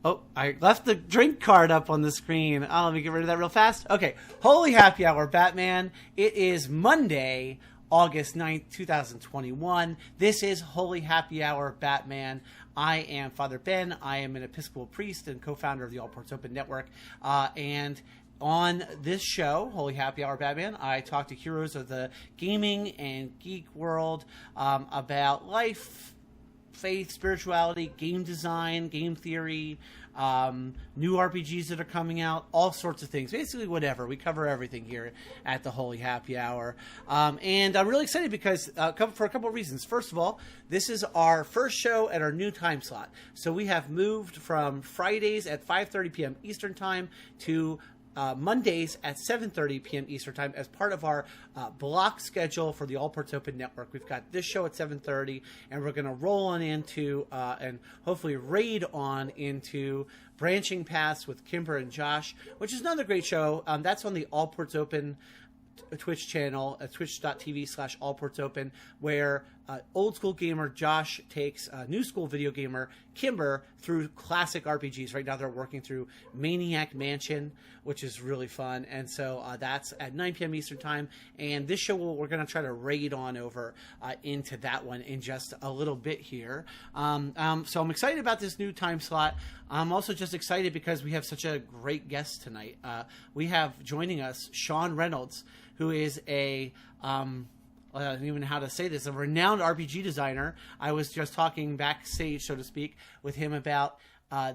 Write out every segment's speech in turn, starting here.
Oh, I left the drink card up on the screen. Oh, let me get rid of that real fast. Okay. Holy Happy Hour, Batman. It is Monday, August 9th, 2021. This is Holy Happy Hour, Batman. I am Father Ben. I am an Episcopal priest and co-founder of the All Ports Open Network. And on this show, Holy Happy Hour Batman, I talk to heroes of the gaming and geek world about life, faith, spirituality, game design, game theory, new RPGs that are coming out, all sorts of things. Basically, whatever. We cover everything here at the Holy Happy Hour. And I'm really excited because for a couple of reasons. First of all, this is our first show at our new time slot. So we have moved from Fridays at 5:30 p.m. Eastern Time to Mondays at 7:30 p.m. Eastern Time as part of our block schedule for the All Ports Open Network. We've got this show at 7:30, and we're going to roll on into and hopefully raid on into Branching Paths with Kimber and Josh, which is another great show. That's on the All Ports Open Twitch channel, twitch.tv/allportsopen, where old school gamer Josh takes new school video gamer Kimber through classic RPGs. Right now they're working through Maniac Mansion, which is really fun. And so that's at 9 p.m. Eastern Time. And this show we're going to try to raid on over into that one in just a little bit here. So I'm excited about this new time slot. I'm also just excited because we have such a great guest tonight. We have joining us Sean Reynolds, who is I don't even know how to say this, a renowned RPG designer. I was just talking backstage, so to speak, with him about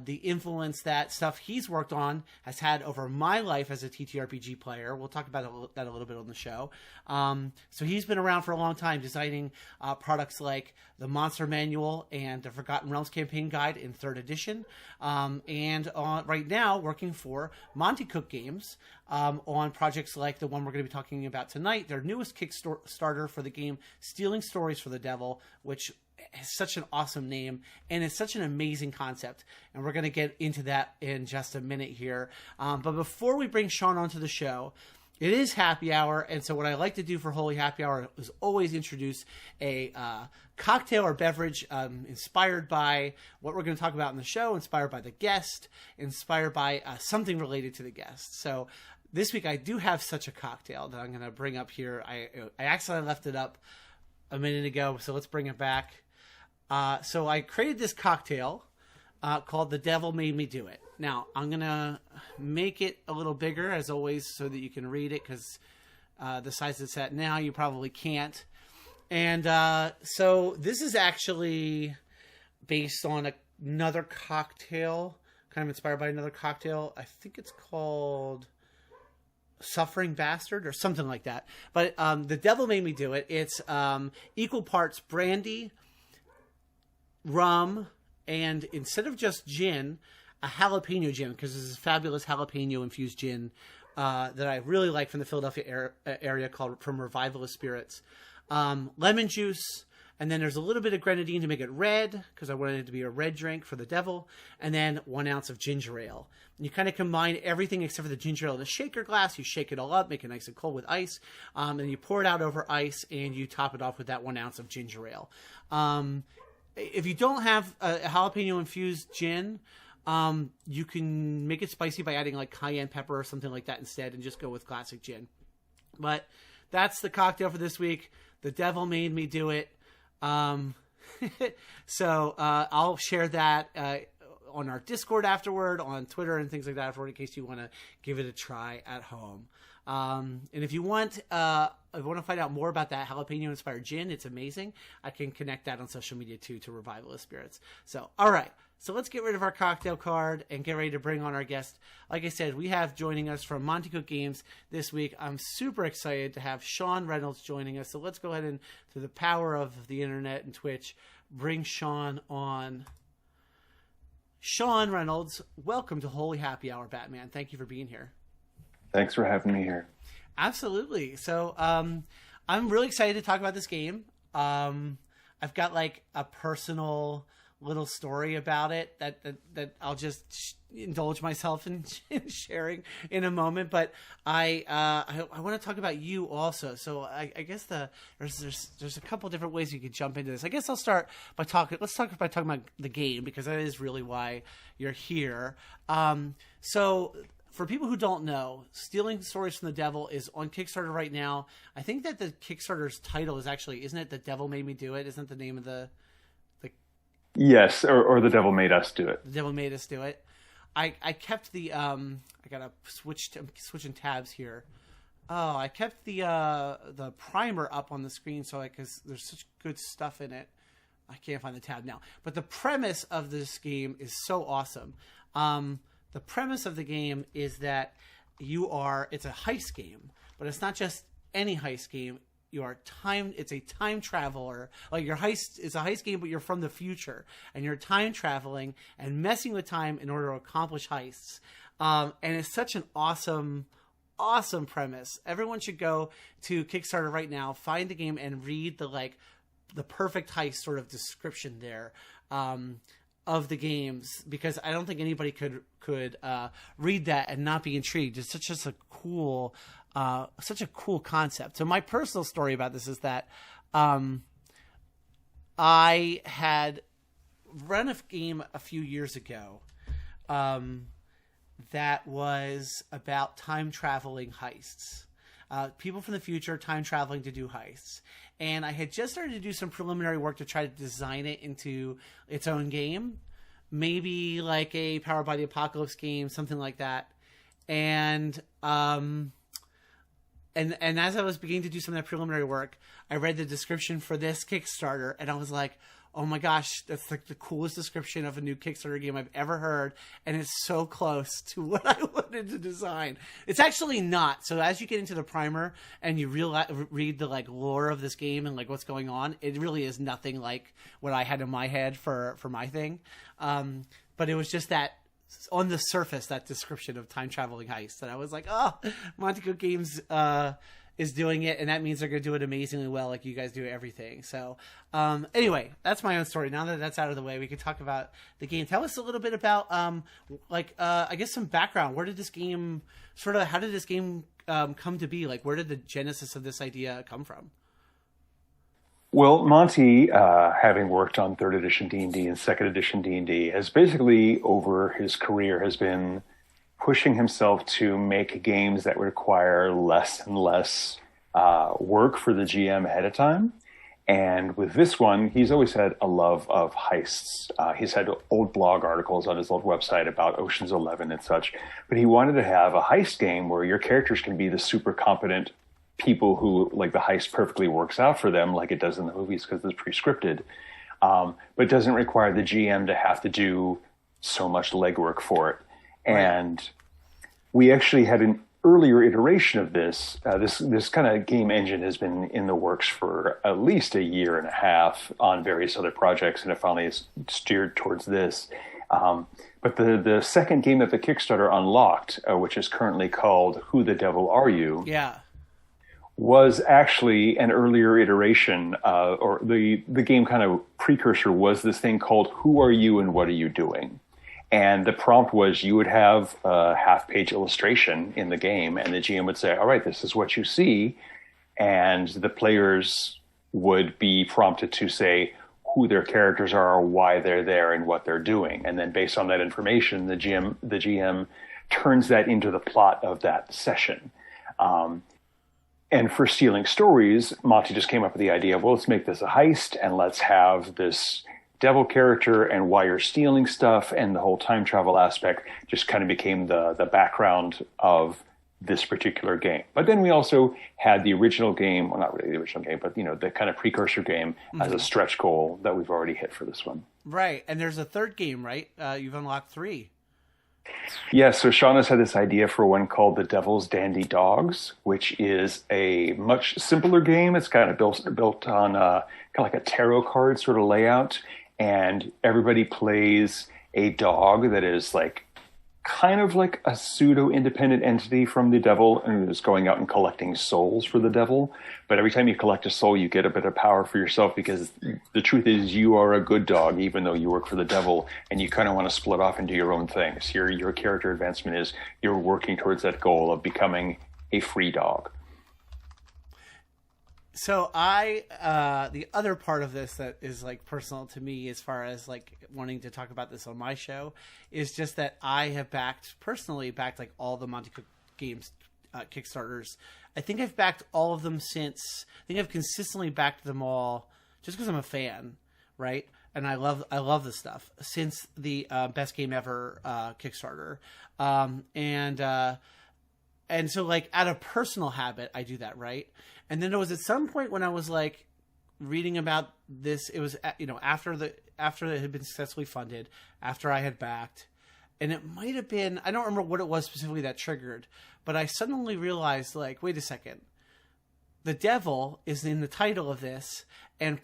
the influence that stuff he's worked on has had over my life as a TTRPG player. We'll talk about that a little bit on the show. So he's been around for a long time designing products like the Monster Manual and the Forgotten Realms Campaign Guide in 3rd edition. And right now working for Monte Games on projects like the one we're going to be talking about tonight, their newest Kickstarter for the game Stealing Stories for the Devil, which is such an awesome name and it's such an amazing concept, and we're going to get into that in just a minute here. But before we bring Sean onto the show, it is happy hour, and so what I like to do for Holy Happy Hour is always introduce a cocktail or beverage inspired by what we're going to talk about in the show, inspired by the guest, inspired by something related to the guest. So this week I do have such a cocktail that I'm going to bring up here. I accidentally left it up a minute ago, so let's bring it back. So I created this cocktail called The Devil Made Me Do It. Now, I'm going to make it a little bigger, as always, so that you can read it, because the size it's at now, you probably can't. And so this is actually based on another cocktail, kind of inspired by another cocktail. I think it's called Suffering Bastard or something like that. But The Devil Made Me Do It. It's equal parts brandy, rum, and instead of just gin, a jalapeno gin, because this is a fabulous jalapeno infused gin that I really like from the Philadelphia area called from Revivalist Spirits. Lemon juice, and then there's a little bit of grenadine to make it red, because I wanted it to be a red drink for the devil, and then 1 ounce of ginger ale. And you kind of combine everything except for the ginger ale in a shaker glass. You shake it all up, make it nice and cold with ice, and you pour it out over ice, and you top it off with that 1 ounce of ginger ale. If you don't have a jalapeno infused gin, you can make it spicy by adding like cayenne pepper or something like that instead, and just go with classic gin. But that's the cocktail for this week. The Devil Made Me Do It. So I'll share that on our Discord afterward, on Twitter and things like that afterward, in case you want to give it a try at home. And if you want to find out more about that jalapeno inspired gin, it's amazing. I can connect that on social media too to Revivalist Spirits. So, all right. So let's get rid of our cocktail card and get ready to bring on our guest. Like I said, we have joining us from Monte Games this week. I'm super excited to have Sean Reynolds joining us. So let's go ahead and, through the power of the internet and Twitch, bring Sean on. Sean Reynolds, welcome to Holy Happy Hour, Batman. Thank you for being here. Thanks for having me here. Absolutely. So I'm really excited to talk about this game. I've got like a personal little story about it that I'll just indulge myself in sharing in a moment. But I want to talk about you also. So I guess there's a couple different ways you could jump into this. I guess I'll start by talking about the game, because that is really why you're here. So for people who don't know, Stealing Stories from the Devil is on Kickstarter right now. I think that the Kickstarter's title is actually, isn't it The Devil Made Me Do It? Isn't the name of the Yes, or The Devil Made Us Do It. The Devil Made Us Do It. I kept the I gotta switching tabs here. Oh, I kept the primer up on the screen because there's such good stuff in it. I can't find the tab now. But the premise of this game is so awesome. The premise of the game is that it's a heist game, but it's not just any heist game. It's a time traveler. Like, your heist is a heist game, but you're from the future, and you're time traveling and messing with time in order to accomplish heists. And it's such an awesome premise. Everyone should go to Kickstarter right now, find the game, and read the perfect heist sort of description there of the games, because I don't think anybody could read that and not be intrigued. It's such a cool concept. So my personal story about this is that I had run a game a few years ago that was about time traveling heists. People from the future time traveling to do heists. And I had just started to do some preliminary work to try to design it into its own game. Maybe like a Powered by the Apocalypse game, something like that. And as I was beginning to do some of that preliminary work, I read the description for this Kickstarter, and I was like, oh my gosh, that's like the coolest description of a new Kickstarter game I've ever heard, and it's so close to what I wanted to design. It's actually not. So as you get into the primer and you read the lore of this game and what's going on, it really is nothing like what I had in my head for my thing. But it was just that, on the surface, that description of time traveling heist, and I was like, oh, Monte Games is doing it, and that means they're going to do it amazingly well, like you guys do everything. So anyway, that's my own story. Now that that's out of the way, we can talk about the game. Tell us a little bit about I guess some background. How did this game come to be? Where did the genesis of this idea come from? Well, Monte, having worked on 3rd edition D&D and 2nd edition D&D, has basically, over his career, has been pushing himself to make games that require less and less work for the GM ahead of time. And with this one, he's always had a love of heists. He's had old blog articles on his old website about Ocean's 11 and such. But he wanted to have a heist game where your characters can be the super competent people who, the heist perfectly works out for them, like it does in the movies because it's pre-scripted, but doesn't require the GM to have to do so much legwork for it. Right. And we actually had an earlier iteration of this. This kind of game engine has been in the works for at least a year and a half on various other projects, and it finally is steered towards this. But the second game that the Kickstarter unlocked, which is currently called Who the Devil Are You? Yeah. Was actually an earlier iteration, or the game kind of precursor was this thing called Who Are You and What Are You Doing? And the prompt was you would have a half-page illustration in the game, and the GM would say, all right, this is what you see, and the players would be prompted to say who their characters are, why they're there, and what they're doing. And then based on that information, the GM turns that into the plot of that session. And for Stealing Stories, Monte just came up with the idea of, well, let's make this a heist, and let's have this devil character and why you're stealing stuff, and the whole time travel aspect just kind of became the background of this particular game. But then we also had the original game, well, not really the original game, but the kind of precursor game as a stretch goal that we've already hit for this one. Right, and there's a third game, right? You've unlocked 3. Yeah, so Sean has had this idea for one called The Devil's Dandy Dogs, which is a much simpler game. It's kind of built on kind of like a tarot card sort of layout, and everybody plays a dog that is kind of like a pseudo-independent entity from the devil, and is going out and collecting souls for the devil. But every time you collect a soul, you get a bit of power for yourself, because the truth is you are a good dog, even though you work for the devil, and you kind of want to split off and do your own things. Your character advancement is you're working towards that goal of becoming a free dog. So the other part of this that is like personal to me, as far as like wanting to talk about this on my show, is just that I have personally backed like all the Monte Cook Games Kickstarters. I think I've backed all of them since. I think I've consistently backed them all just because I'm a fan, right? And I love the stuff since the Best Game Ever Kickstarter, and so like out of personal habit, I do that, right? And then there was at some point when I was like reading about this, it was, after it had been successfully funded, after I had backed, and it might have been, I don't remember what it was specifically that triggered, but I suddenly realized, like, wait a second, the devil is in the title of this, and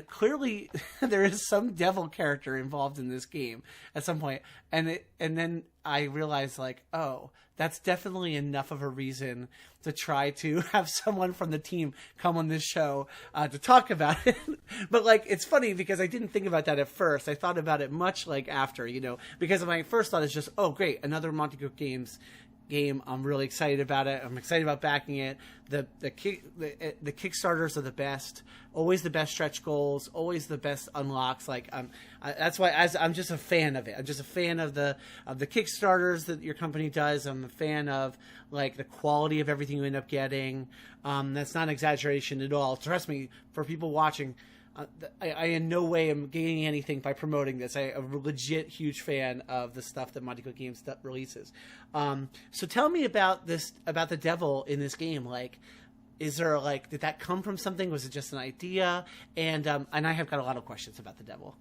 clearly there is some devil character involved in this game at some point, and then I realized, like, oh, that's definitely enough of a reason to try to have someone from the team come on this show to talk about it. But like, it's funny because I didn't think about that at first. I thought about it much like after, because my first thought is just, oh great, another Monte Cook Games game. I'm really excited about it. I'm excited about backing it. The Kickstarters are the best. Always the best stretch goals. Always the best unlocks. Like that's why I'm just a fan of it. I'm just a fan of the Kickstarters that your company does. I'm a fan of like the quality of everything you end up getting. That's not an exaggeration at all. Trust me, for people watching. I in no way am gaining anything by promoting this. I'm a legit huge fan of the stuff that Monte Cook Games releases. So tell me about the devil in this game. Like, is there did that come from something? Was it just an idea? And I have got a lot of questions about the devil.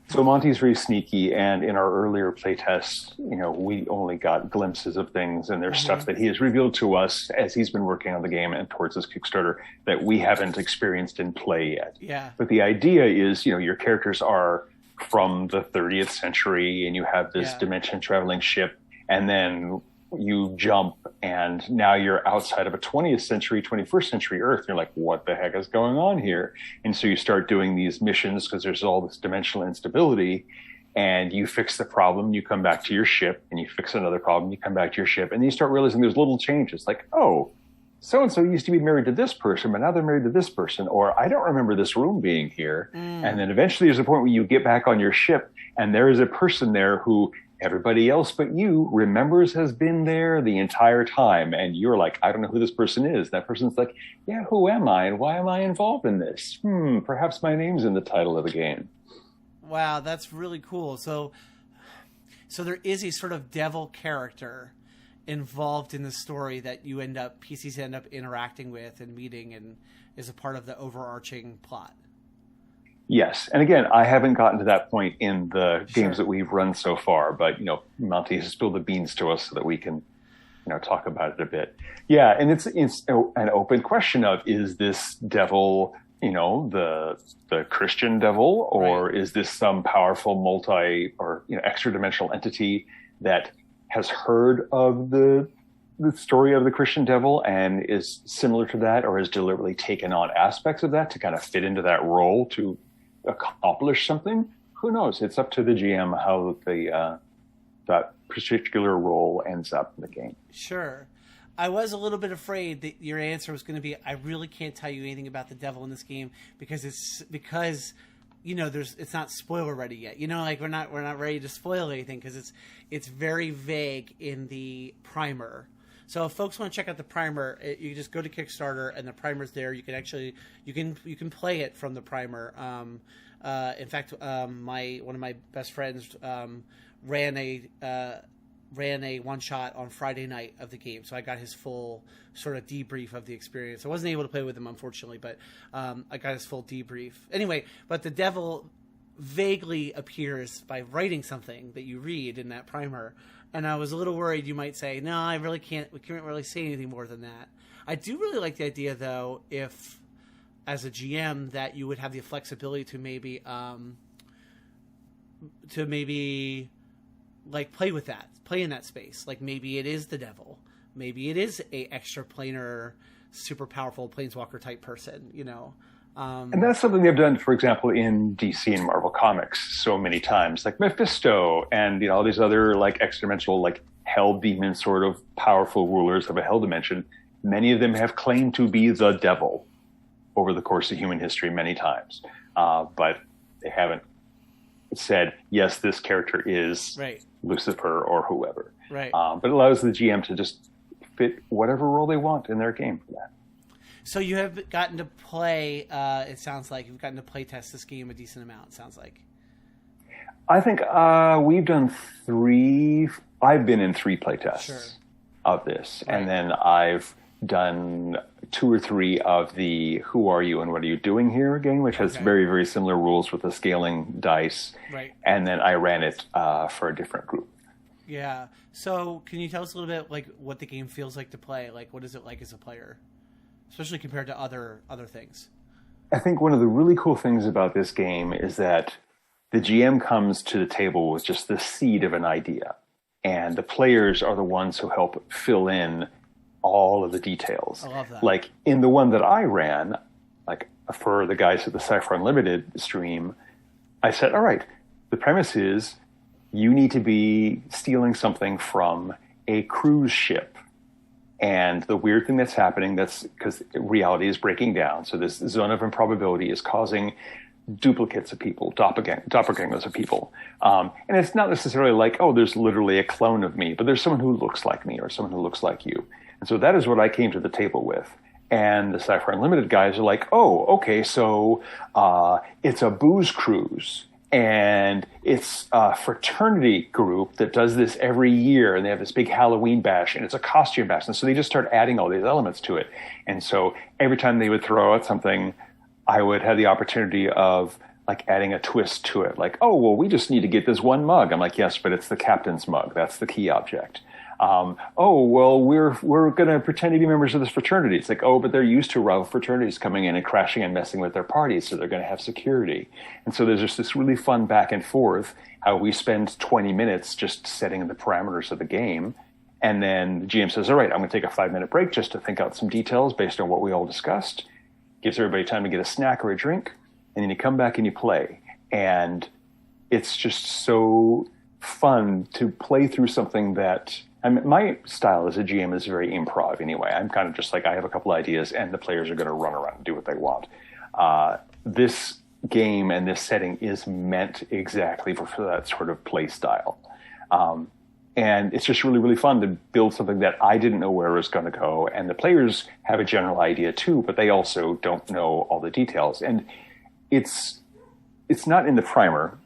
So Monte's very sneaky, and in our earlier playtests, we only got glimpses of things, and there's stuff that he has revealed to us as he's been working on the game and towards this Kickstarter that we haven't experienced in play yet. Yeah. But the idea is, your characters are from the 30th century, and you have this dimension traveling ship, and then you jump, and now you're outside of a 20th century, 21st century Earth. You're like, what the heck is going on here? And so you start doing these missions because there's all this dimensional instability, and you fix the problem, you come back to your ship, and you fix another problem, you come back to your ship, and then you start realizing there's little changes, like, oh, so-and-so used to be married to this person, but now they're married to this person, or I don't remember this room being here. And then eventually there's a point where you get back on your ship, and there is a person there who everybody else but you remembers has been there the entire time. And you're like, I don't know who this person is. That person's like, yeah, who am I? And why am I involved in this? Perhaps my name's in the title of the game. Wow, that's really cool. So there is a sort of devil character involved in the story that PCs end up interacting with and meeting, and is a part of the overarching plot. Yes. And again, I haven't gotten to that point in the games that we've run so far, but, Monte has spilled the beans to us so that we can, talk about it a bit. Yeah. And it's an open question of, is this devil, the Christian devil, or is this some powerful extra dimensional entity that has heard of the story of the Christian devil and is similar to that, or has deliberately taken on aspects of that to kind of fit into that role to accomplish something? Who knows? It's up to the GM how that particular role ends up in the game. Sure. I was a little bit afraid that your answer was going to be, I really can't tell you anything about the devil in this game because it's not spoiler ready yet. We're not ready to spoil anything because it's very vague in the primer. So if folks want to check out the primer, you just go to Kickstarter and the primer's there. You can play it from the primer. In fact, one of my best friends ran a one shot on Friday night of the game, so I got his full sort of debrief of the experience. I wasn't able to play with him, unfortunately, but I got his full debrief. Anyway, but the devil vaguely appears by writing something that you read in that primer. And I was a little worried you might say, no, we can't really say anything more than that. I do really like the idea, though, if, as a GM, that you would have the flexibility to maybe like play with that, play in that space. Like maybe it is the devil, maybe it is a extra planar, super powerful planeswalker type person, you know. And that's something they've done, for example, in DC and Marvel Comics so many times, like Mephisto and, you know, all these other like extra-dimensional, like hell demon sort of powerful rulers of a hell dimension. Many of them have claimed to be the devil over the course of human history many times. But they haven't said, yes, this character is Lucifer or whoever. Right. But it allows the GM to just fit whatever role they want in their game for that. So you have gotten to play, it sounds like you've gotten to play test this game a decent amount, it sounds like. I think we've done 3, I've been in 3 playtests of this. Right. And then I've done 2 or 3 of the Who Are You and What Are You Doing Here game, which has very, very similar rules with the scaling dice. Right. And then I ran it for a different group. Yeah. So can you tell us a little bit like what the game feels like to play? Like what is it like as a player? Especially compared to other things. I think one of the really cool things about this game is that the GM comes to the table with just the seed of an idea. And the players are the ones who help fill in all of the details. I love that. Like in the one that I ran, like for the guys at the Cypher Unlimited stream, I said, all right, the premise is you need to be stealing something from a cruise ship. And the weird thing that's happening, that's because reality is breaking down. So this zone of improbability is causing duplicates of people, doppelgangers of people. And it's not necessarily like, oh, there's literally a clone of me, but there's someone who looks like me or someone who looks like you. And so that is what I came to the table with. And the Cypher Unlimited guys are like, oh, okay, so it's a booze cruise. And it's a fraternity group that does this every year, and they have this big Halloween bash, and it's a costume bash. And so they just start adding all these elements to it. And so every time they would throw out something, I would have the opportunity of like adding a twist to it. Like, oh, well, we just need to get this one mug. I'm like, yes, but it's the captain's mug. That's the key object. Oh, well, we're going to pretend to be members of this fraternity. It's like, oh, but they're used to rival fraternities coming in and crashing and messing with their parties, so they're going to have security. And so there's just this really fun back and forth, how we spend 20 minutes just setting the parameters of the game. And then the GM says, all right, I'm going to take a 5-minute break just to think out some details based on what we all discussed. Gives everybody time to get a snack or a drink. And then you come back and you play. And it's just so fun to play through something that... I mean, my style as a GM is very improv anyway. I'm kind of just like, I have a couple ideas and the players are going to run around and do what they want. This game and this setting is meant exactly for that sort of play style. And it's just really, really fun to build something that I didn't know where it was going to go. And the players have a general idea too, but they also don't know all the details. And it's not in the primer,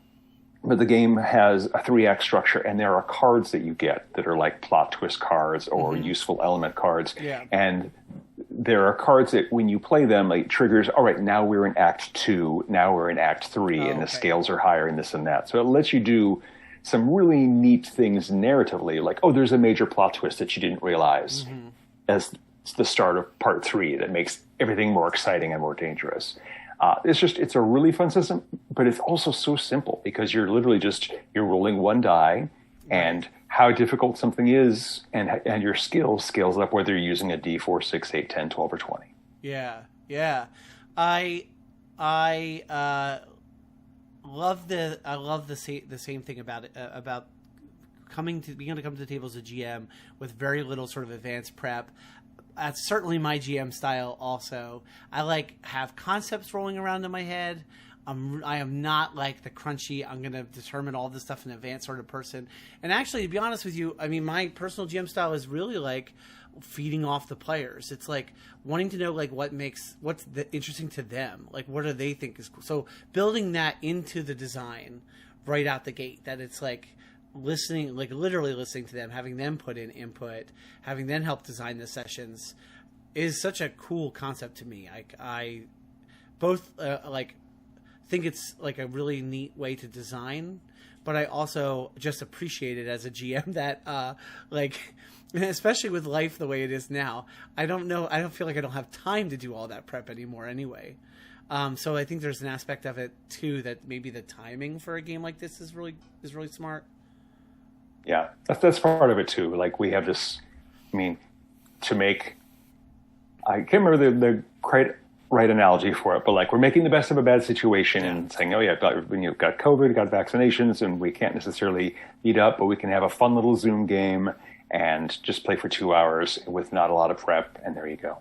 but the game has a 3-act structure, and there are cards that you get that are like plot twist cards or useful element cards. Yeah. And there are cards that when you play them, like triggers, all right, now we're in Act 2, now we're in Act 3, and the scales are higher and this and that. So it lets you do some really neat things narratively, like, oh, there's a major plot twist that you didn't realize as the start of Part 3 that makes everything more exciting and more dangerous. It's a really fun system, but it's also so simple because you're literally you're rolling one die, and how difficult something is and your skill scales up whether you're using a D4, 6, 8, 10, 12, or 20. Yeah. Yeah. I love the same thing about it, about being able to come to the table as a GM with very little sort of advanced prep. That's certainly my GM style also. I have concepts rolling around in my head. I am not like the crunchy, I'm going to determine all this stuff in advance sort of person. And actually, to be honest with you, I mean, my personal GM style is really like feeding off the players. It's like wanting to know like what's interesting to them. Like what do they think is cool? So building that into the design right out the gate, that it's like listening, like literally listening to them, having them put in input, having them help design the sessions is such a cool concept to me. I both think it's like a really neat way to design, but I also just appreciate it as a GM that especially with life the way it is now, I don't feel like I don't have time to do all that prep anymore anyway. So I think there's an aspect of it too that maybe the timing for a game like this is really smart. Yeah, that's part of it too. Like we have this, I mean, to make, I can't remember the right analogy for it, but like we're making the best of a bad situation and saying, oh yeah, got COVID, got vaccinations, and we can't necessarily meet up, but we can have a fun little Zoom game and just play for 2 hours with not a lot of prep, and there you go.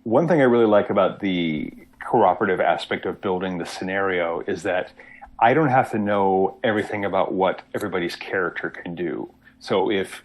One thing I really like about the cooperative aspect of building the scenario is that I don't have to know everything about what everybody's character can do. So if,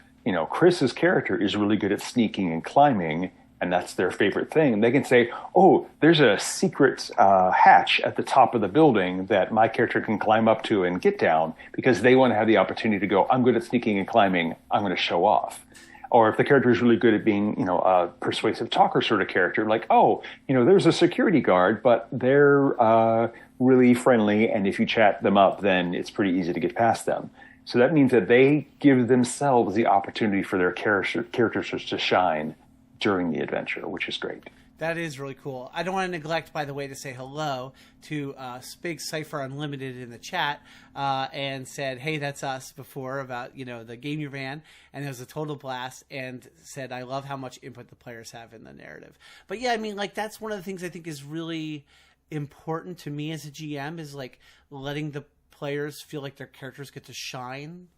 Chris's character is really good at sneaking and climbing, and that's their favorite thing, they can say, oh, there's a secret hatch at the top of the building that my character can climb up to and get down, because they want to have the opportunity to go, I'm good at sneaking and climbing, I'm going to show off. Or if the character is really good at being, a persuasive talker sort of character, like, oh, there's a security guard, but they're really friendly, and if you chat them up, then it's pretty easy to get past them. So that means that they give themselves the opportunity for their characters to shine during the adventure, which is great. That is really cool. I don't want to neglect, by the way, to say hello to Spig Cypher Unlimited in the chat, and said, hey, that's us before about, the game you ran, and it was a total blast, and said, I love how much input the players have in the narrative. But yeah, I mean, like, that's one of the things I think is really important to me as a GM, is like letting the players feel like their characters get to shine,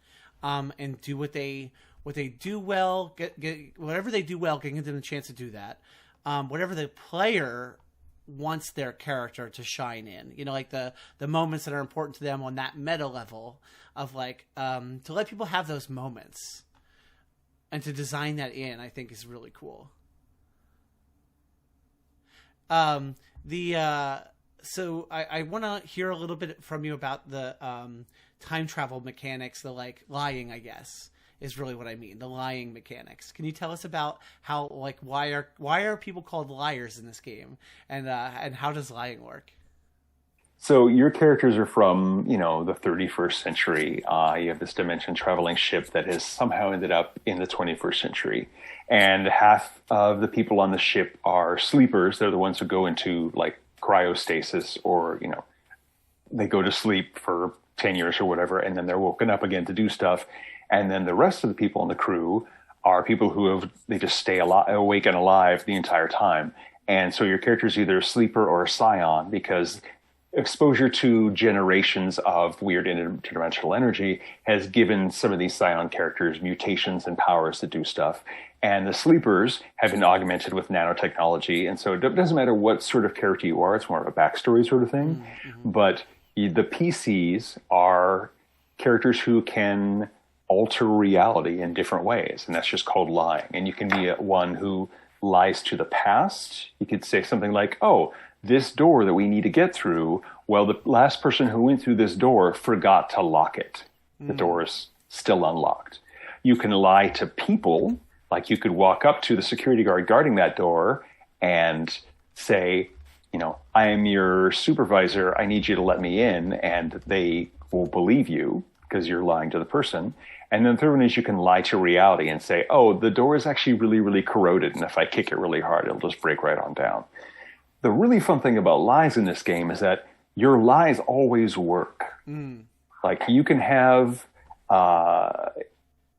and do what they do well, get whatever they do well, giving them a chance to do that. Whatever the player wants their character to shine in, like the moments that are important to them on that meta level of like, to let people have those moments and to design that in, I think is really cool. So I want to hear a little bit from you about the time travel mechanics, the like lying, I guess, is really what I mean. The lying mechanics. Can you tell us about how, like, why are people called liars in this game, and how does lying work? So your characters are from, the 31st century. You have this dimension traveling ship that has somehow ended up in the 21st century. And half of the people on the ship are sleepers. They're the ones who go into like cryostasis, or, they go to sleep for 10 years or whatever, and then they're woken up again to do stuff. And then the rest of the people in the crew are people who they just stay awake and alive the entire time. And so your character is either a sleeper or a scion, because exposure to generations of weird interdimensional energy has given some of these scion characters mutations and powers to do stuff. And the sleepers have been augmented with nanotechnology. And so it doesn't matter what sort of character you are, it's more of a backstory sort of thing. Mm-hmm. But the PCs are characters who can alter reality in different ways, and that's just called lying. And you can be one who lies to the past. You could say something like, oh, this door that we need to get through, well, the last person who went through this door forgot to lock it. The door is still unlocked. You can lie to people, like you could walk up to the security guard guarding that door and say, I am your supervisor, I need you to let me in, and they will believe you because you're lying to the person. And then the third one is you can lie to reality and say, oh, the door is actually really, really corroded, and if I kick it really hard, it'll just break right on down. The really fun thing about lies in this game is that your lies always work. Like you can have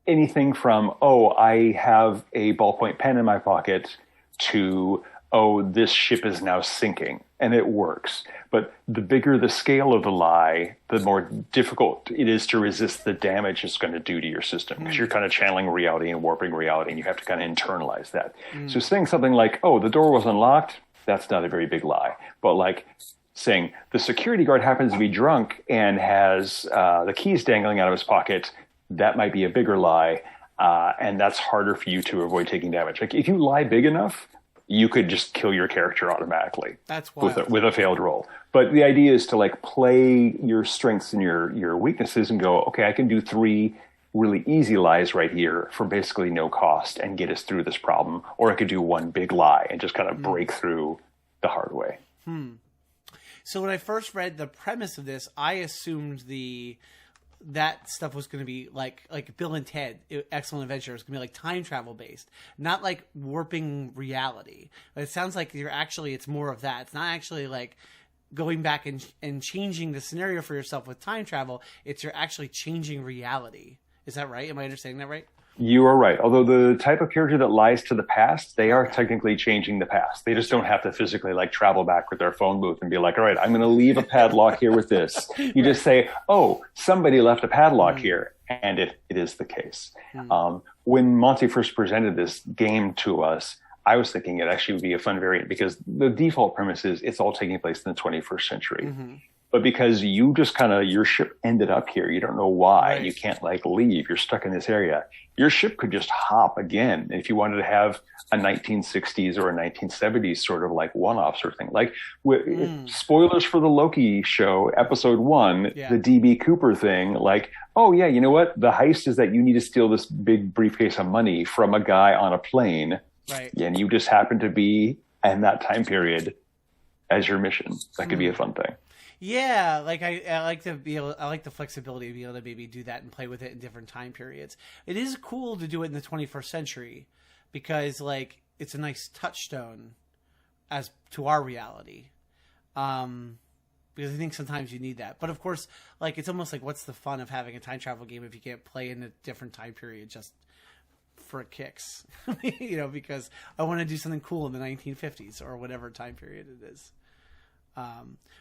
anything from, oh, I have a ballpoint pen in my pocket, to, oh, this ship is now sinking, and it works. But the bigger the scale of the lie, the more difficult it is to resist the damage it's going to do to your system, because you're kind of channeling reality and warping reality, and you have to kind of internalize that. So saying something like, oh, the door was unlocked, that's not a very big lie. But like saying the security guard happens to be drunk and has the keys dangling out of his pocket, that might be a bigger lie, and that's harder for you to avoid taking damage. Like if you lie big enough, you could just kill your character automatically. That's wild. with a failed roll. But the idea is to like play your strengths and your weaknesses and go, okay, I can do 3 really easy lies right here for basically no cost and get us through this problem. Or I could do 1 big lie and just kind of break through the hard way. So when I first read the premise of this, I assumed that stuff was going to be like Bill and Ted, Excellent Adventure, was going to be like time travel based, not like warping reality. But it sounds like it's more of that. It's not actually like going back and changing the scenario for yourself with time travel. You're actually changing reality. Is that right? Am I understanding that right? You are right. Although the type of character that lies to the past, they are technically changing the past. They just don't have to physically like travel back with their phone booth and be like, all right, I'm going to leave a padlock here with this. You just say, oh, somebody left a padlock here. And it is the case. When Monte first presented this game to us, I was thinking it actually would be a fun variant because the default premise is it's all taking place in the 21st century. But because you just your ship ended up here, you don't know why, you can't like leave, you're stuck in this area. Your ship could just hop again. If you wanted to have a 1960s or a 1970s sort of like one-off sort of thing. Like spoilers for the Loki show, episode 1, the DB Cooper thing, like, oh yeah, you know what? The heist is that you need to steal this big briefcase of money from a guy on a plane. Right. And you just happen to be in that time period as your mission. That could be a fun thing. Yeah, like I like to be able. I like the flexibility to be able to maybe do that and play with it in different time periods. It is cool to do it in the 21st century because like it's a nice touchstone as to our reality. Because I think sometimes you need that. But of course, like it's almost like what's the fun of having a time travel game if you can't play in a different time period just for kicks? Because I want to do something cool in the 1950s or whatever time period it is.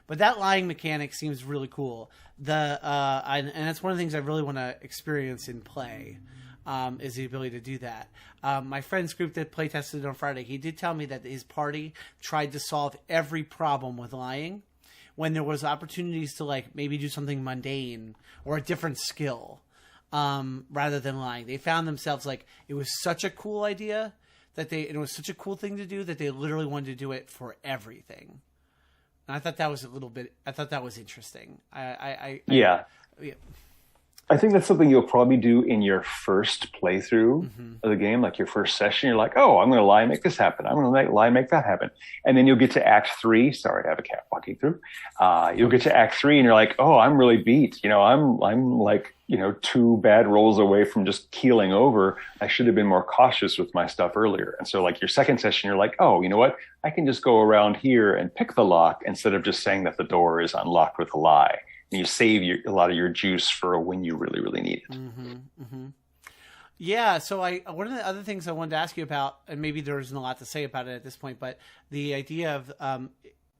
But that lying mechanic seems really cool. And that's one of the things I really want to experience in play, is the ability to do that. My friend's group that play tested it on Friday, he did tell me that his party tried to solve every problem with lying when there was opportunities to like maybe do something mundane or a different skill, rather than lying. They found themselves like, it was such a cool idea it was such a cool thing to do that they literally wanted to do it for everything. And I thought that was interesting. Yeah. I think that's something you'll probably do in your first playthrough of the game, like your first session. You're like, oh, I'm going to lie and make this happen. I'm going to lie and make that happen. And then you'll get to Act 3. Sorry, I have a cat walking through. You'll get to Act 3 and you're like, oh, I'm really beat. I'm like, 2 bad rolls away from just keeling over. I should have been more cautious with my stuff earlier. And so like your second session, you're like, oh, you know what? I can just go around here and pick the lock instead of just saying that the door is unlocked with a lie. And you save a lot of your juice for when you really, really need it. Yeah. So one of the other things I wanted to ask you about, and maybe there isn't a lot to say about it at this point, but the idea of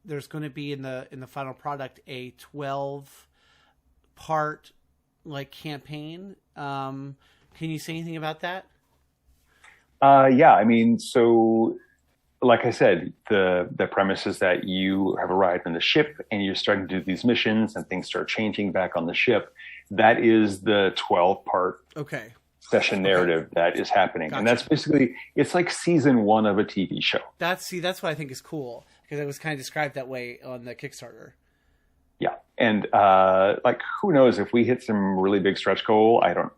there's going to be in the final product a 12-part like campaign. Can you say anything about that? Yeah. I mean, so. Like I said, the premise is that you have arrived on the ship and you're starting to do these missions and things start changing back on the ship. That is the 12-part session narrative that is happening. Gotcha. And that's basically, it's like season 1 of a TV show. That's what I think is cool because it was kind of described that way on the Kickstarter. Yeah. And like, who knows if we hit some really big stretch goal, I don't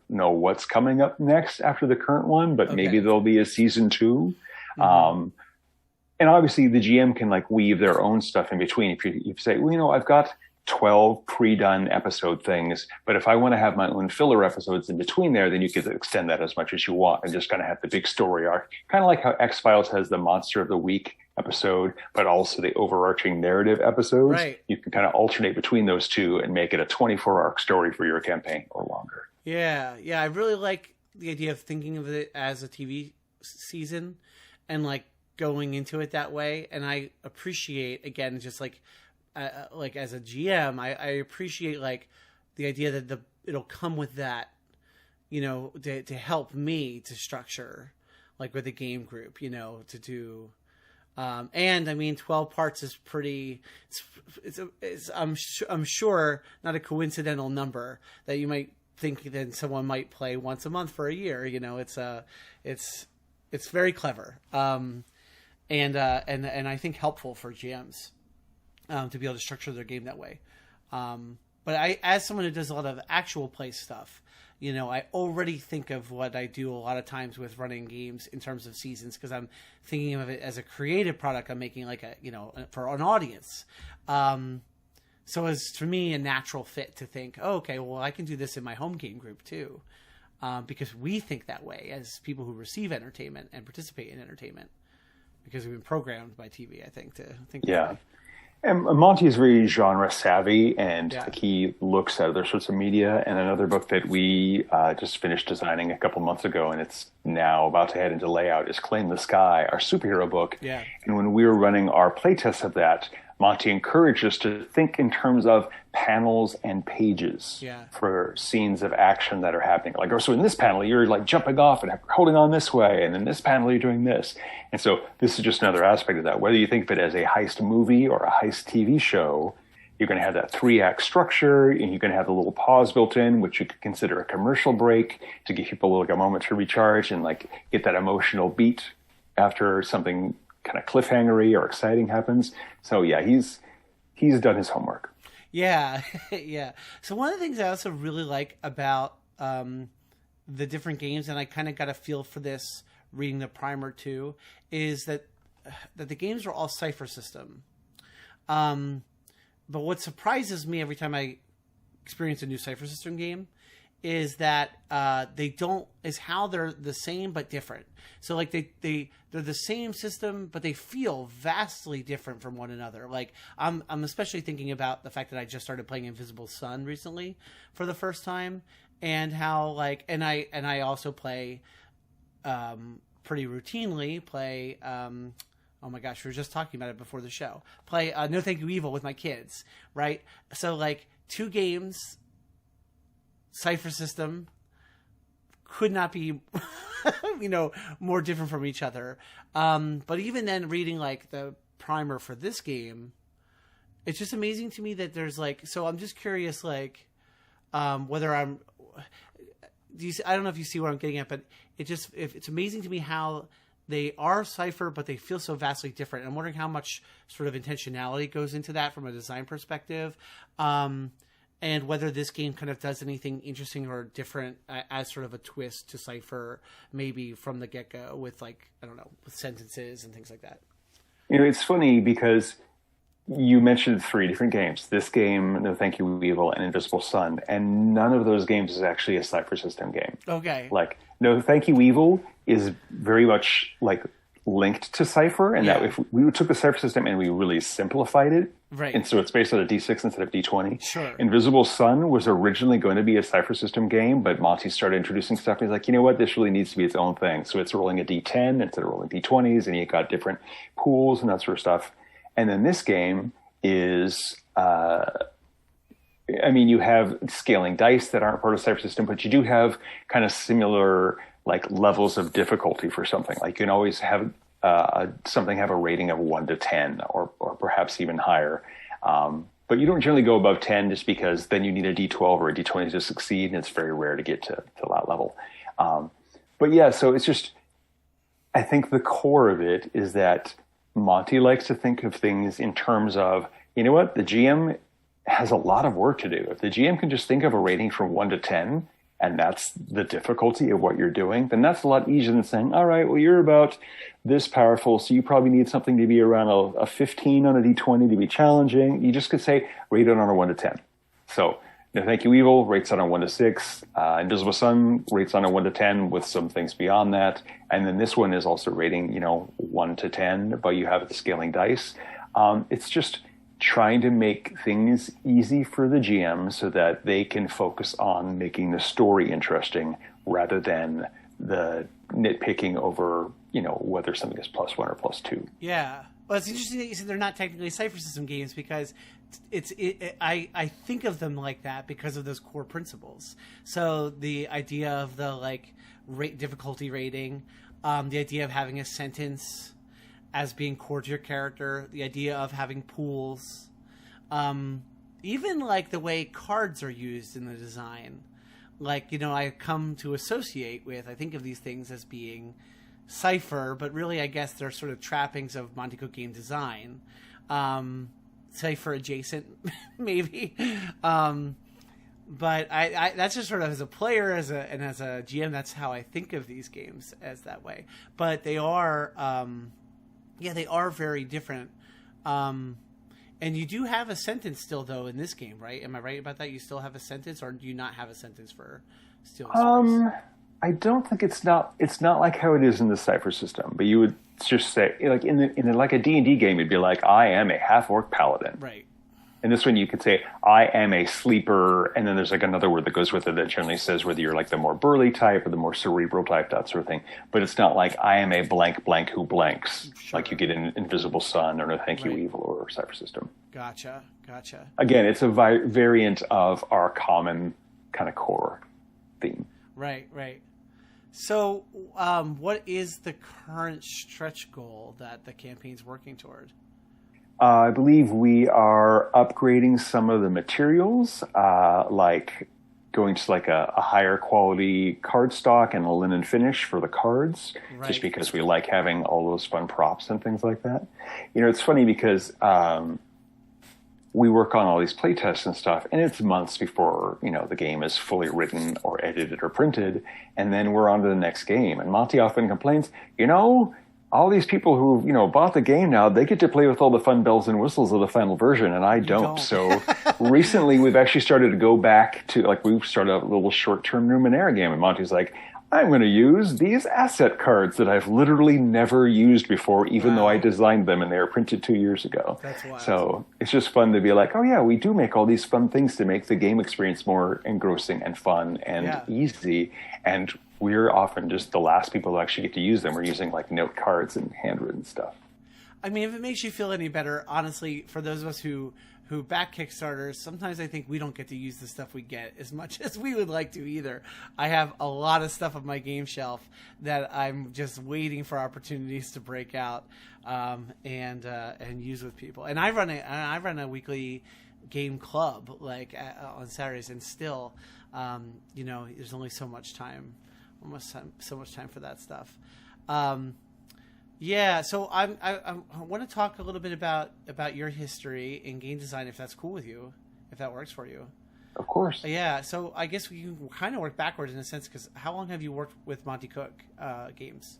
know what's coming up next after the current one, but maybe there'll be a season 2. And obviously the GM can like weave their own stuff in between. If you say, well, I've got 12 pre-done episode things, but if I want to have my own filler episodes in between there, then you could extend that as much as you want and just kind of have the big story arc. Kind of like how X-Files has the Monster of the Week episode, but also the overarching narrative episodes. Right. You can kind of alternate between those two and make it a 24 arc story for your campaign or longer. Yeah. Yeah. I really like the idea of thinking of it as a TV season. And like going into it that way, and I appreciate again, just like as a GM, I appreciate like the idea that it'll come with that, to help me to structure, like with a game group, to do, and I mean 12 parts is pretty. It's I'm sure not a coincidental number that you might think that someone might play once a month for a year. It's very clever, and I think helpful for GMs to be able to structure their game that way. But as someone who does a lot of actual play stuff, I already think of what I do a lot of times with running games in terms of seasons because I'm thinking of it as a creative product I'm making, like for an audience. So it's for me a natural fit to think, oh, okay, well I can do this in my home game group too. Because we think that way as people who receive entertainment and participate in entertainment because we've been programmed by TV, I think, to think that way. And Monty is very genre savvy, and Yeah. like, he looks at other sorts of media. And another book that we just finished designing a couple months ago, and it's now about to head into layout, is Claim the Sky, our superhero book. Yeah. And when we were running our playtest of that, Monty encouraged us to think in terms of panels and pages Yeah. for scenes of action that are happening. Like, oh, so in this panel, you're like jumping off and holding on this way, and in this panel, you're doing this. And so this is just another aspect of that. Whether you think of it as a heist movie or a heist TV show, you're going to have that 3-act structure, and you're going to have the little pause built in, which you could consider a commercial break to give people like a moment to recharge and like get that emotional beat after something kind of cliffhangery or exciting happens. So yeah, he's done his homework. Yeah, yeah. So one of the things I also really like about the different games, and I kind of got a feel for this reading the primer too, is that the games are all cipher system. But what surprises me every time I experience a new cipher system game is that is how they're the same but different. So like they're the same system, but they feel vastly different from one another. Like I'm especially thinking about the fact that I just started playing Invisible Sun recently for the first time, and how like and I also play pretty routinely play oh my gosh, we were just talking about it before the show. Play No Thank You Evil with my kids, right? So like 2 games, cipher system, could not be more different from each other. But even then, reading like the primer for this game, it's just amazing to me that there's like, so I'm just curious, like whether I don't know if you see what I'm getting at, but it's amazing to me how they are cipher, but they feel so vastly different. I'm wondering how much sort of intentionality goes into that from a design perspective. And whether this game kind of does anything interesting or different as sort of a twist to cipher, maybe from the get-go with like, I don't know, with sentences and things like that. It's funny because you mentioned 3 different games. This game, No Thank You Evil, and Invisible Sun, and none of those games is actually a cipher system game. Okay. Like, No Thank You Evil is very much like linked to cipher, and that if we took the cipher system and we really simplified it, right, and so it's based on a D6 instead of D20. Sure. Invisible Sun was originally going to be a cipher system game, but Monty started introducing stuff, and he's like, you know what, this really needs to be its own thing. So it's rolling a D10 instead of rolling D20s, and you got different pools and that sort of stuff. And then this game is, you have scaling dice that aren't part of the cipher system, but you do have kind of similar like levels of difficulty for something. Like you can always have something have a rating of 1 to 10 or perhaps even higher. But you don't generally go above 10 just because then you need a D12 or a D20 to succeed, and it's very rare to get to that level. But yeah, so it's just, I think the core of it is that Monty likes to think of things in terms of, you know what, the GM has a lot of work to do. If the GM can just think of a rating from 1 to 10, and that's the difficulty of what you're doing, then that's a lot easier than saying, all right, well, you're about this powerful, so you probably need something to be around a 15 on a D20 to be challenging. You just could say, rate it on a 1 to 10. So, No Thank You Evil rates on a 1 to 6. Invisible Sun rates on a 1 to 10 with some things beyond that. And then this one is also rating, 1 to 10, but you have the scaling dice. It's just trying to make things easy for the GM so that they can focus on making the story interesting rather than the nitpicking over, whether something is +1 or +2. Yeah. Well, it's interesting that you said they're not technically cipher system games because I think of them like that because of those core principles. So the idea of the difficulty rating, the idea of having a sentence as being core to your character, the idea of having pools, even like the way cards are used in the design. I come to associate with, I think of these things as being cipher, but really I guess they're sort of trappings of Monte Cook game design. Cipher adjacent, maybe. But I that's just sort of as a player, as a GM, that's how I think of these games, as that way. But they are, they are very different. And you do have a sentence still, though, in this game, right? Am I right about that? You still have a sentence, or do you not have a sentence for Steel Stories? I don't think it's not like how it is in the cipher system, but you would just say, like in like a D&D game, it'd be like, I am a half-orc paladin. Right. And this one you could say, I am a sleeper, and then there's like another word that goes with it that generally says whether you're like the more burly type or the more cerebral type, that sort of thing. But it's not like, I am a blank blank who blanks, Sure. like you get in Invisible Sun or No Thank You Evil or Cypher System. Gotcha. Again, it's a variant of our common kind of core theme. Right. So, what is the current stretch goal that the campaign's working toward? I believe we are upgrading some of the materials, like going to like a higher quality cardstock and a linen finish for the cards, just because we like having all those fun props and things like that. You know, it's funny because we work on all these playtests and stuff, and it's months before, you know, the game is fully written or edited or printed, and then we're on to the next game. And Monte often complains, you know, all these people who, you know, bought the game now, they get to play with all the fun bells and whistles of the final version, and I don't. So recently we've actually started to go back to, like, we've started a little short-term Numenera game, and Monte's like, I'm going to use these asset cards that I've literally never used before, even though I designed them and they were printed 2 years ago. That's wild. So it's just fun to be like, oh yeah, we do make all these fun things to make the game experience more engrossing and fun and easy. And we're often just the last people who actually get to use them. We're using like note cards and handwritten stuff. I mean, if it makes you feel any better, honestly, for those of us who back Kickstarters, sometimes I think we don't get to use the stuff we get as much as we would like to either. I have a lot of stuff on my game shelf that I'm just waiting for opportunities to break out and use with people. And I run a weekly game club like on Saturdays, and still, you know, there's only so much time, so much time for that stuff. Yeah, so I want to talk a little bit about your history in game design, if that's cool with you, if that works for you. Of course. Yeah, so I guess we can kind of work backwards in a sense, because how long have you worked with Monte Cook Games?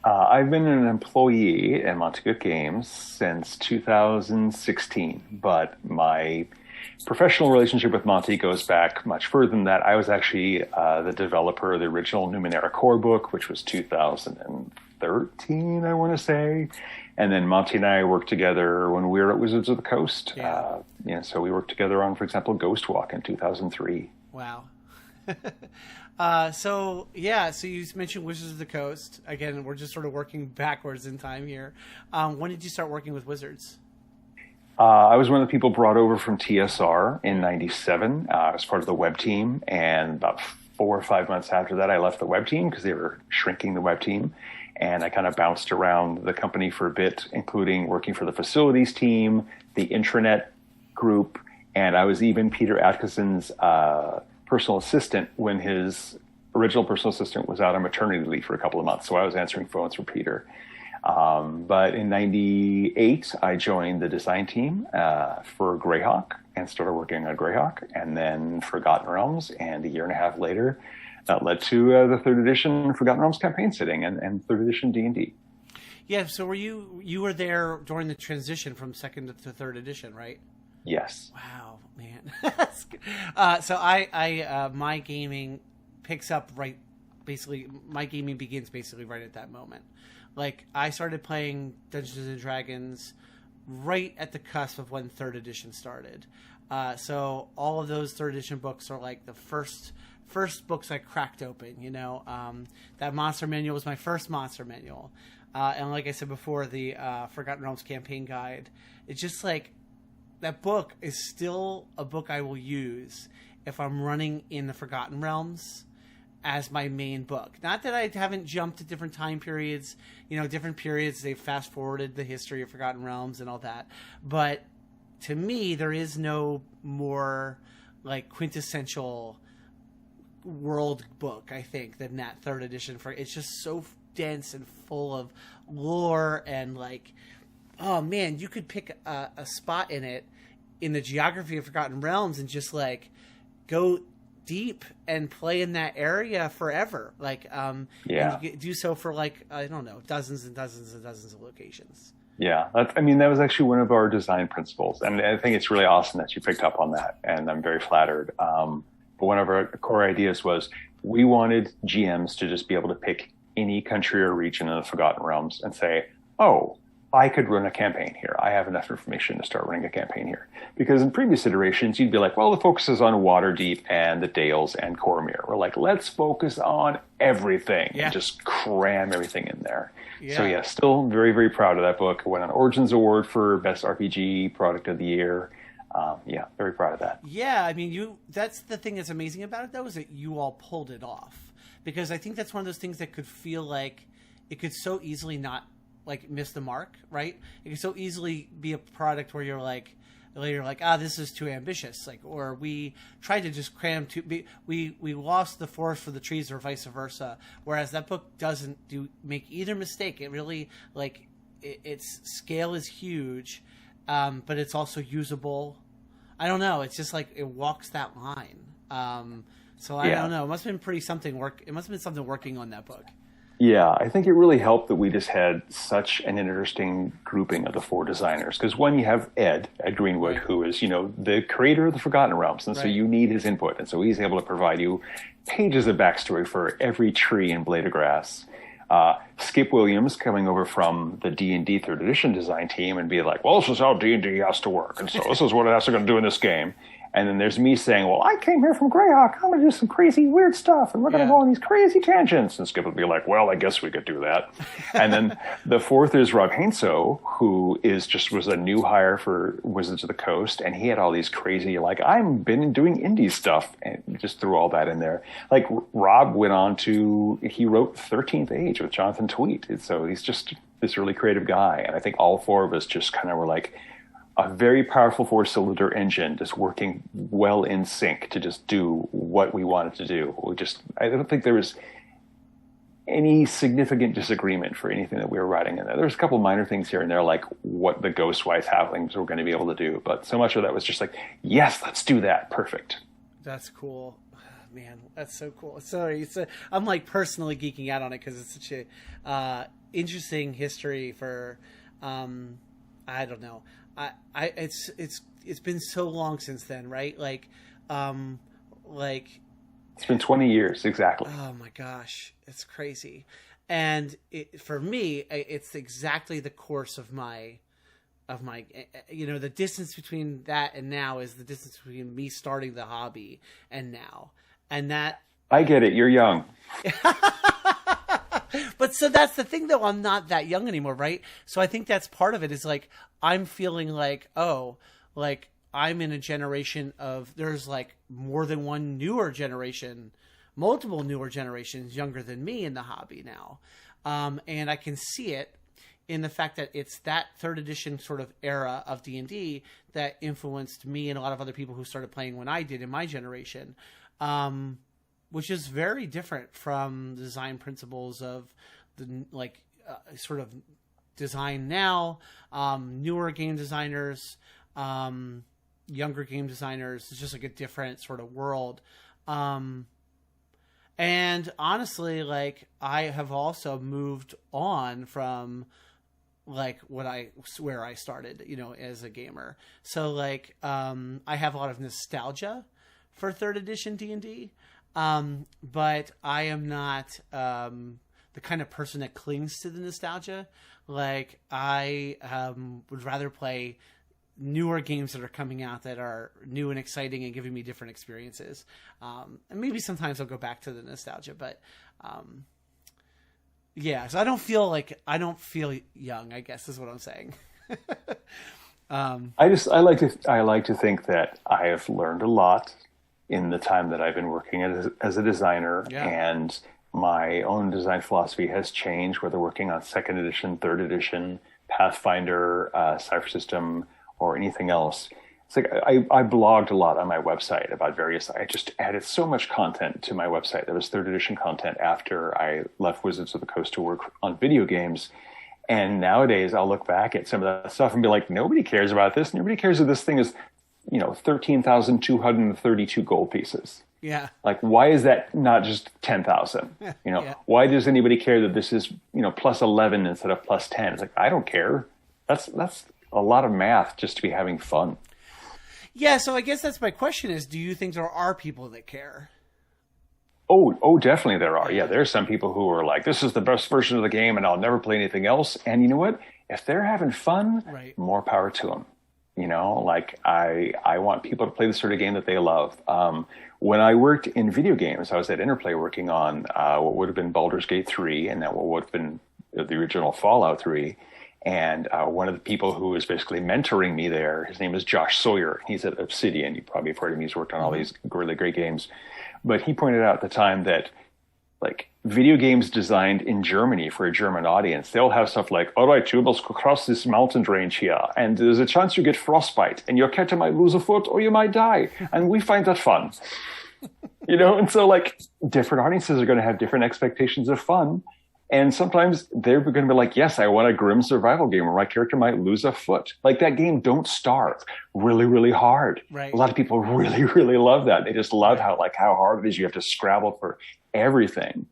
I've been an employee at Monte Cook Games since 2016, but my professional relationship with Monte goes back much further than that. I was actually the developer of the original Numenera core book, which was 2013, I want to say. And then Monte and I worked together when we were at Wizards of the Coast. So we worked together on, for example, Ghost Walk in 2003. Wow. So you mentioned Wizards of the Coast. Again, we're just sort of working backwards in time here. When did you start working with Wizards? I was one of the people brought over from TSR in 97 as part of the web team. And about 4 or 5 months after that, I left the web team because they were shrinking the web team. And I kind of bounced around the company for a bit, including working for the facilities team, the intranet group, and I was even Peter Atkinson's personal assistant when his original personal assistant was out on maternity leave for a couple of months. So I was answering phones for Peter. But in 98, I joined the design team for Greyhawk and started working on Greyhawk, and then Forgotten Realms. And a year and a half later, that led to the third edition Forgotten Realms campaign setting and third edition D&D. Yeah, so you were there during the transition from second to third edition, right? Yes. Wow, man. So I my gaming picks up basically my gaming begins basically right at that moment. Like, I started playing Dungeons and Dragons right at the cusp of when third edition started. So all of those third edition books are like the first books I cracked open, you know. That monster manual was my first monster manual. And like I said before, the Forgotten Realms campaign guide, it's just like, that book is still a book I will use if I'm running in the Forgotten Realms as my main book. Not that I haven't jumped to different time periods, you know, different periods, they've fast forwarded the history of Forgotten Realms and all that. But to me, there is no more like quintessential world book, I think, than that third edition. It's just so dense and full of lore, and like, oh man, you could pick a spot in it in the geography of Forgotten Realms and just like go deep and play in that area forever. Like, and you do so for like, I don't know, dozens and dozens and dozens of locations. Yeah, that was actually one of our design principles, and I think it's really awesome that you picked up on that, and I'm very flattered. But one of our core ideas was we wanted GMs to just be able to pick any country or region in the Forgotten Realms and say, oh, I could run a campaign here. I have enough information to start running a campaign here. Because in previous iterations, you'd be like, well, the focus is on Waterdeep and the Dales and Cormyr. We're like, let's focus on everything and just cram everything in there. Yeah. So yeah, still very, very proud of that book. It won an Origins Award for Best RPG Product of the Year. Yeah, very proud of that. Yeah, I mean, that's the thing that's amazing about it, though, is that you all pulled it off. Because I think that's one of those things that could feel like it could so easily not miss the mark, right? It can so easily be a product where you're like, this is too ambitious, or we tried to just cram we lost the forest for the trees, or vice versa. Whereas that book doesn't make either mistake. It really its scale is huge, but it's also usable. I don't know. It's just it walks that line. So I don't know. It must have been something working on that book. Yeah, I think it really helped that we just had such an interesting grouping of the 4 designers. Because one, you have Ed Greenwood, who is, the creator of the Forgotten Realms. And so you need his input. And so he's able to provide you pages of backstory for every tree in Blade of Grass. Skip Williams coming over from the D&D 3rd edition design team and be like, well, this is how D&D has to work. And so this is what it has to do in this game. And then there's me saying, well, I came here from Greyhawk. I'm going to do some crazy, weird stuff. And we're going to go on these crazy tangents. And Skip would be like, well, I guess we could do that. And then the 4th is Rob Hainso, who was a new hire for Wizards of the Coast. And he had all these crazy, I've been doing indie stuff. And just threw all that in there. Rob went on he wrote 13th Age with Jonathan Tweet. And so he's just this really creative guy. And I think all 4 of us just kind of were like, a very powerful 4-cylinder engine just working well in sync to just do what we wanted to do. I don't think there was any significant disagreement for anything that we were writing in there. There's a couple minor things here and there, like what the Ghostwise halflings were going to be able to do. But so much of that was just yes, let's do that. Perfect. That's cool. Man, that's so cool. Sorry. I'm personally geeking out on it because it's such a interesting history for, I don't know. It's been so long since then, right? It's been 20 years exactly. Oh my gosh, it's crazy. And for me, it's exactly the course of my the distance between that and now is the distance between me starting the hobby and now. And that I get it. You're young. But so that's the thing, though. I'm not that young anymore, right? So I think that's part of it is I'm feeling I'm in a generation of there's more than one newer generation, multiple newer generations younger than me in the hobby now. And I can see it in the fact that it's that 3rd edition sort of era of D&D that influenced me and a lot of other people who started playing when I did in my generation. Which is very different from the design principles of the sort of design now, newer game designers, younger game designers. It's just a different sort of world. And honestly, I have also moved on from where I started, as a gamer. So I have a lot of nostalgia for 3rd edition D&D. But I am not the kind of person that clings to the nostalgia. I would rather play newer games that are coming out that are new and exciting and giving me different experiences. And maybe sometimes I'll go back to the nostalgia, but yeah. So I don't feel young, I guess is what I'm saying. I like to think that I have learned a lot in the time that I've been working as a designer, and my own design philosophy has changed, whether working on 2nd edition, 3rd edition, Pathfinder, Cypher System, or anything else. It's I blogged a lot on my website about I just added so much content to my website that was 3rd edition content after I left Wizards of the Coast to work on video games. And nowadays I'll look back at some of that stuff and be like, nobody cares about this. Nobody cares that this thing is 13,232 gold pieces. Yeah. Why is that not just 10,000? Why does anybody care that this is, plus 11 instead of plus 10? It's I don't care. That's a lot of math just to be having fun. Yeah. So I guess that's my question is, do you think there are people that care? Oh, definitely there are. Yeah, there's some people who are like, this is the best version of the game and I'll never play anything else. And you know what? If they're having fun, Right. more power to them. You know, like I want people to play the sort of game that they love. When I worked in video games, I was at Interplay working on what would have been Baldur's Gate 3 and then what would have been the original Fallout 3. And one of the people who was basically mentoring me there, his name is Josh Sawyer. He's at Obsidian. You probably have heard of him. He's worked on all these really great games. But he pointed out at the time that like video games designed in Germany for a German audience, they'll have stuff like, all right, you must cross this mountain range here, and there's a chance you get frostbite, and your cat might lose a foot or you might die. And we find that fun. You know, and so like different audiences are going to have different expectations of fun. And sometimes they're going to be like, yes, I want a grim survival game where my character might lose a foot. Like that game, Don't Starve, really, really hard. Right. A lot of people really, really love that. They just love how hard it is. You have to scrabble for everything.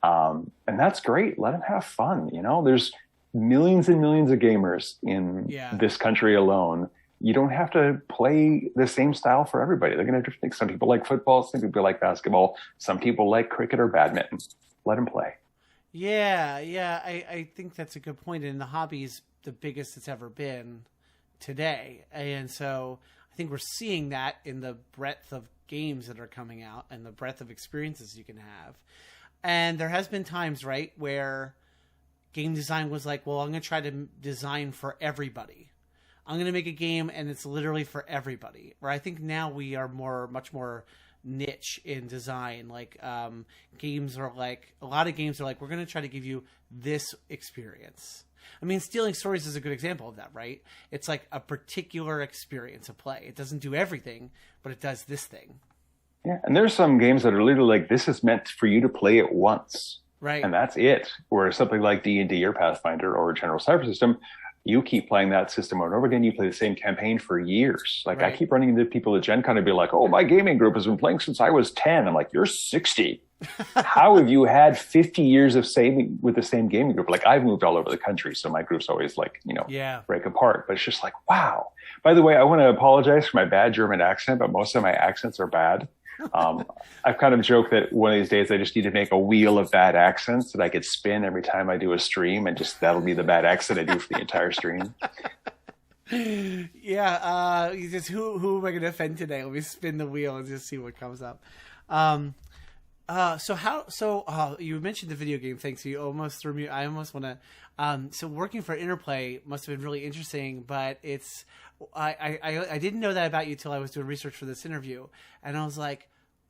And that's great. Let them have fun. You know, there's millions and millions of gamers in this country alone. You don't have to play the same style for everybody. They're going to have different things. Some people like football. Some people like basketball. Some people like cricket or badminton. Let them play. Yeah. I think that's a good point. And the hobby's the biggest it's ever been today. And so I think we're seeing that in the breadth of games that are coming out and the breadth of experiences you can have. And there has been times, right, where game design was like, well, I'm going to try to design for everybody. I'm going to make a game and it's literally for everybody. Where I think now we are much more niche in design. Like games are like, a lot of games are like, we're going to try to give you this experience. I mean, Stealing Stories is a good example of that, right? It's like a particular experience of play. It doesn't do everything, but it does this thing. Yeah, and there's some games that are literally like, this is meant for you to play it once. Right. And that's it. Whereas something like D&D or Pathfinder or General Cyber System, you keep playing that system over and over again. You play the same campaign for years. Like I keep running into people at Gen Con and be like, oh, my gaming group has been playing since I was 10. I'm like, you're 60. How have you had 50 years of saving with the same gaming group? Like I've moved all over the country. So my group's always like, you know, break apart. But it's just like, wow. By the way, I want to apologize for my bad German accent, but most of my accents are bad. I've kind of joked that one of these days I just need to make a wheel of bad accents that I could spin every time I do a stream, and just that'll be the bad accent I do for the entire stream. Yeah, just who am I going to offend today? Let me spin the wheel and just see what comes up. So you mentioned the video game thing, so you almost threw me. I almost want to. So working for Interplay must have been really interesting, but it's. I didn't know that about you till I was doing research for this interview, and I was like,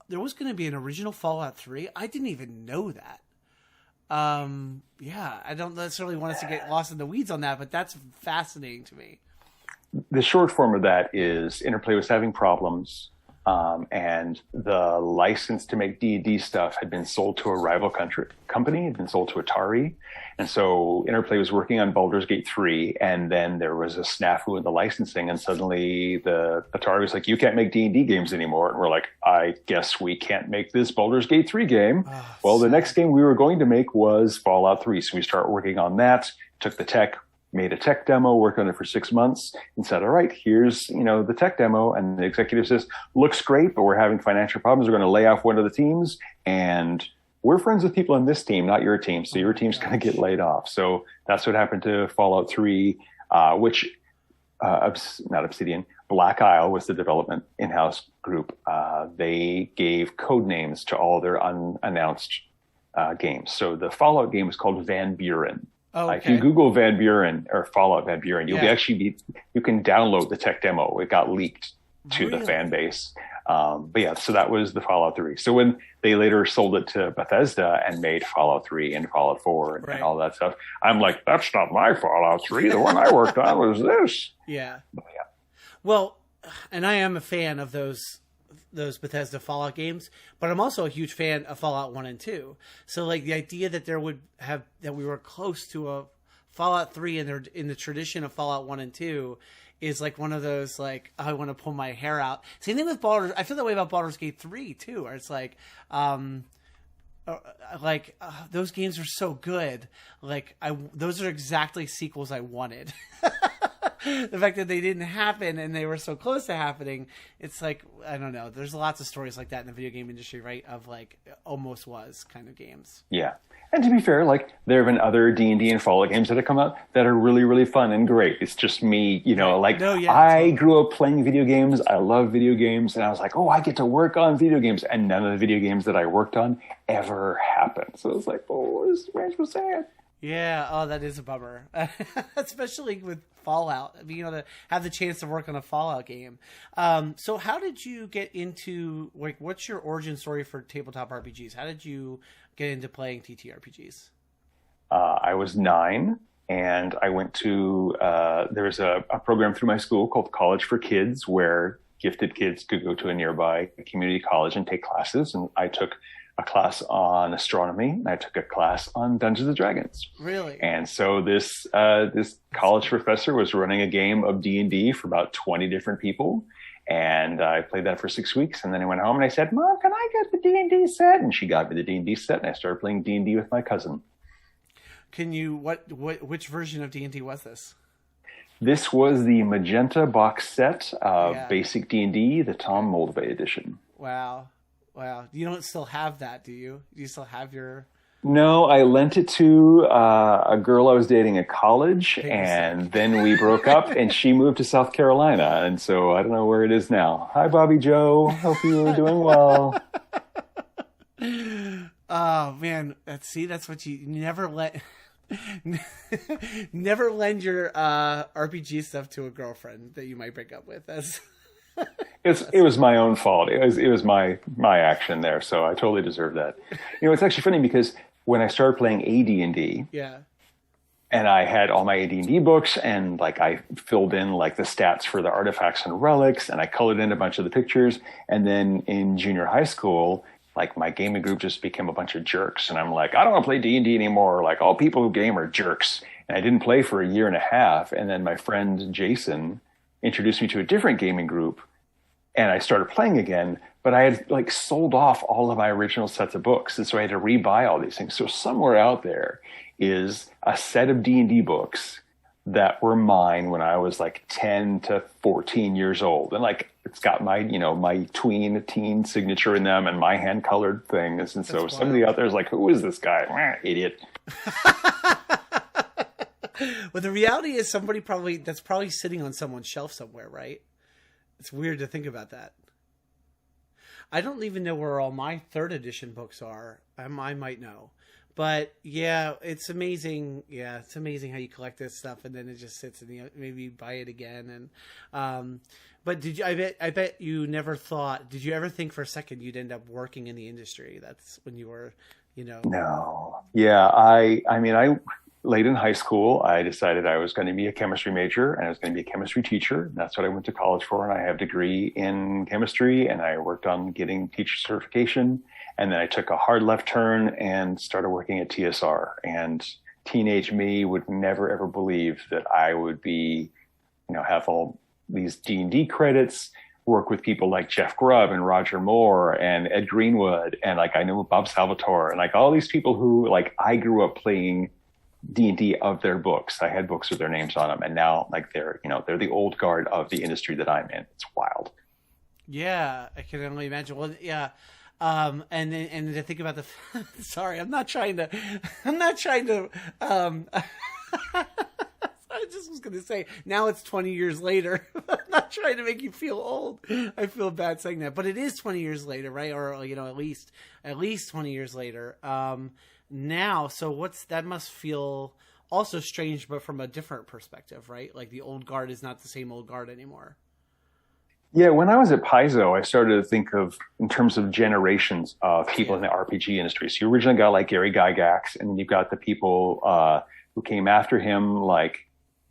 there was going to be an original Fallout 3. I didn't even know that. I don't necessarily want us to get lost in the weeds on that, but that's fascinating to me. The short form of that is Interplay was having problems, and the license to make D&D stuff had been sold to a rival company, had been sold to Atari. And so Interplay was working on Baldur's Gate 3, and then there was a snafu in the licensing, and suddenly the Atari was like, you can't make D&D games anymore. And we're like, I guess we can't make this Baldur's Gate 3 game. Well, the next game we were going to make was Fallout 3. So we started working on that, took the tech, made a tech demo, worked on it for 6 months, and said, all right, here's, the tech demo. And the executive says, looks great, but we're having financial problems. We're going to lay off one of the teams, and we're friends with people on this team, not your team. So your team's going to get laid off. So that's what happened to Fallout 3, which, not Obsidian, Black Isle was the development in-house group. They gave code names to all their unannounced games. So the Fallout game is called Van Buren. Oh, okay. If you Google Van Buren or Fallout Van Buren, you can download the tech demo. It got leaked to the fan base. So that was the Fallout 3. So when they later sold it to Bethesda and made Fallout 3 and Fallout 4 and all that stuff, I'm like, that's not my Fallout 3. The one I worked on was this. Yeah. Well, and I am a fan of those Bethesda Fallout games, but I'm also a huge fan of Fallout 1 and 2. So like the idea that we were close to a Fallout 3 in the tradition of Fallout 1 and 2 is like one of those, like, I want to pull my hair out. Same thing with I feel that way about Baldur's Gate 3 too, where it's like, those games are so good. Like those are exactly sequels I wanted. the fact that they didn't happen and they were so close to happening, it's like, I don't know. There's lots of stories like that in the video game industry, right? Of like almost was kind of games. Yeah. And to be fair, like there have been other D&D and Fallout games that have come out that are really, really fun and great. It's just me, I grew up playing video games. I love video games. And I was like, oh, I get to work on video games. And none of the video games that I worked on ever happened. So it was like, oh, this is so sad. Yeah, oh, that is a bummer, especially with Fallout. Being able to have the chance to work on a Fallout game. So, how did you get into what's your origin story for tabletop RPGs? How did you get into playing TTRPGs? I was 9, and I went to there's a program through my school called College for Kids, where gifted kids could go to a nearby community college and take classes, and I took a class on astronomy, and I took a class on Dungeons and Dragons. Really? And so this college professor was running a game of D&D for about 20 different people, and I played that for 6 weeks, and then I went home and I said, Mom, can I get the D&D set? And she got me the D&D set, and I started playing D&D with my cousin. Can you, which version of D&D was this? This was the magenta box set of basic D&D, the Tom Moldvay edition. Wow. You don't still have that, do you? Do you still have your... No, I lent it to a girl I was dating at college, and then we broke up, and she moved to South Carolina, and so I don't know where it is now. Hi, Bobby Joe. Hope you are doing well. Oh, man. That's what you never let... Never lend your RPG stuff to a girlfriend that you might break up with. It was my own fault. It was my action there, so I totally deserve that. It's actually funny because when I started playing AD&D, and I had all my AD&D books, and like I filled in like the stats for the artifacts and relics, and I colored in a bunch of the pictures, and then in junior high school, like my gaming group just became a bunch of jerks, and I'm like, I don't want to play D&D anymore. Like all people who game are jerks, and I didn't play for a year and a half, and then my friend Jason introduced me to a different gaming group, and I started playing again, but I had like sold off all of my original sets of books. And so I had to rebuy all these things. So somewhere out there is a set of D&D books that were mine when I was like 10 to 14 years old. And like, it's got my, my teen signature in them and my hand colored things. And so somebody out there is like, who is this guy? Idiot. Well, the reality is that's probably sitting on someone's shelf somewhere, right? It's weird to think about that. I don't even know where all my 3rd edition books are. I might know. But yeah, it's amazing. Yeah, it's amazing how you collect this stuff and then it just sits in maybe you buy it again. And but did you? I bet you never thought. Did you ever think for a second you'd end up working in the industry? That's when you were, No. Yeah, I mean, late in high school, I decided I was going to be a chemistry major and I was going to be a chemistry teacher. That's what I went to college for. And I have a degree in chemistry and I worked on getting teacher certification. And then I took a hard left turn and started working at TSR. And teenage me would never, ever believe that I would be, have all these D&D credits, work with people like Jeff Grubb and Roger Moore and Ed Greenwood. And like, I know Bob Salvatore and like all these people who like, I grew up playing D&D of their books. I had books with their names on them. And now like they're the old guard of the industry that I'm in. It's wild. Yeah. I can only imagine. Well, yeah. And to think about sorry, I'm not trying to, I just was going to say, now it's 20 years later. I'm not trying to make you feel old. I feel bad saying that, but it is 20 years later, right? Or, at least 20 years later. Now, so that must feel also strange, but from a different perspective, right? Like the old guard is not the same old guard anymore. Yeah, when I was at Paizo, I started to think of in terms of generations of people in the RPG industry. So you originally got like Gary Gygax, and then you've got the people who came after him, like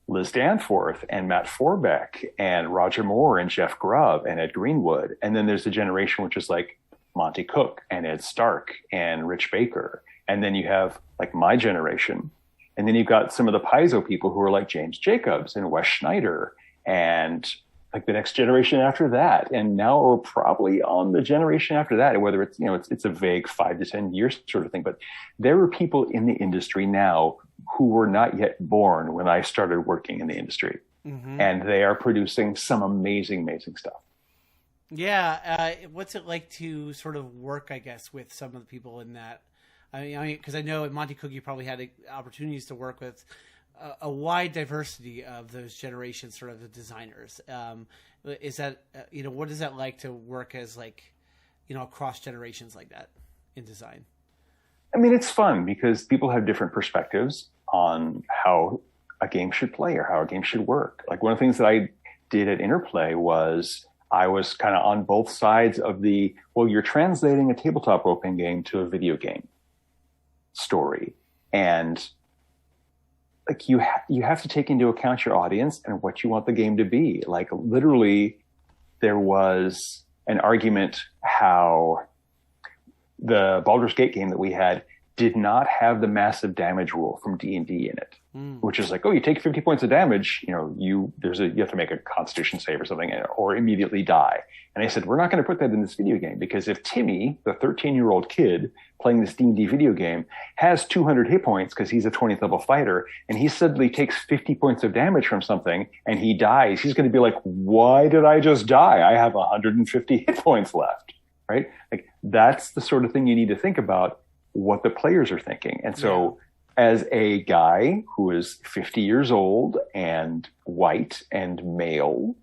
Liz Danforth and Matt Forbeck and Roger Moore and Jeff Grubb and Ed Greenwood. And then there's the generation which is like Monte Cook and Ed Stark and Rich Baker. And then you have like my generation. And then you've got some of the Paizo people who are like James Jacobs and Wes Schneider and like the next generation after that. And now we're probably on the generation after that, whether it's, it's a vague 5 to 10 years sort of thing. But there are people in the industry now who were not yet born when I started working in the industry. and they are producing some amazing stuff. Yeah. What's it like to sort of work, I guess, with some of the people in that? I mean, because I know at Monte Cook you probably had opportunities to work with a wide diversity of those generations, sort of the designers. Is that what is that like to work as across generations like that in design? I mean, it's fun because people have different perspectives on how a game should play or how a game should work. Like one of the things that I did at Interplay was I was kind of on both sides of you're translating a tabletop role-playing game to a video game story. And like you have to take into account your audience and what you want the game to be. Like literally there was an argument how the Baldur's Gate game that we had did not have the massive damage rule from D&D in it, which is like, oh, you take 50 points of damage, you have to make a Constitution save or something, or immediately die. And I said, we're not going to put that in this video game because if Timmy, the 13-year-old kid playing this D&D video game, has 200 hit points because he's a 20th level fighter, and he suddenly takes 50 points of damage from something and he dies, he's going to be like, why did I just die? I have 150 hit points left, right? Like that's the sort of thing you need to think about what the players are thinking. And so as a guy who is 50 years old and white and male,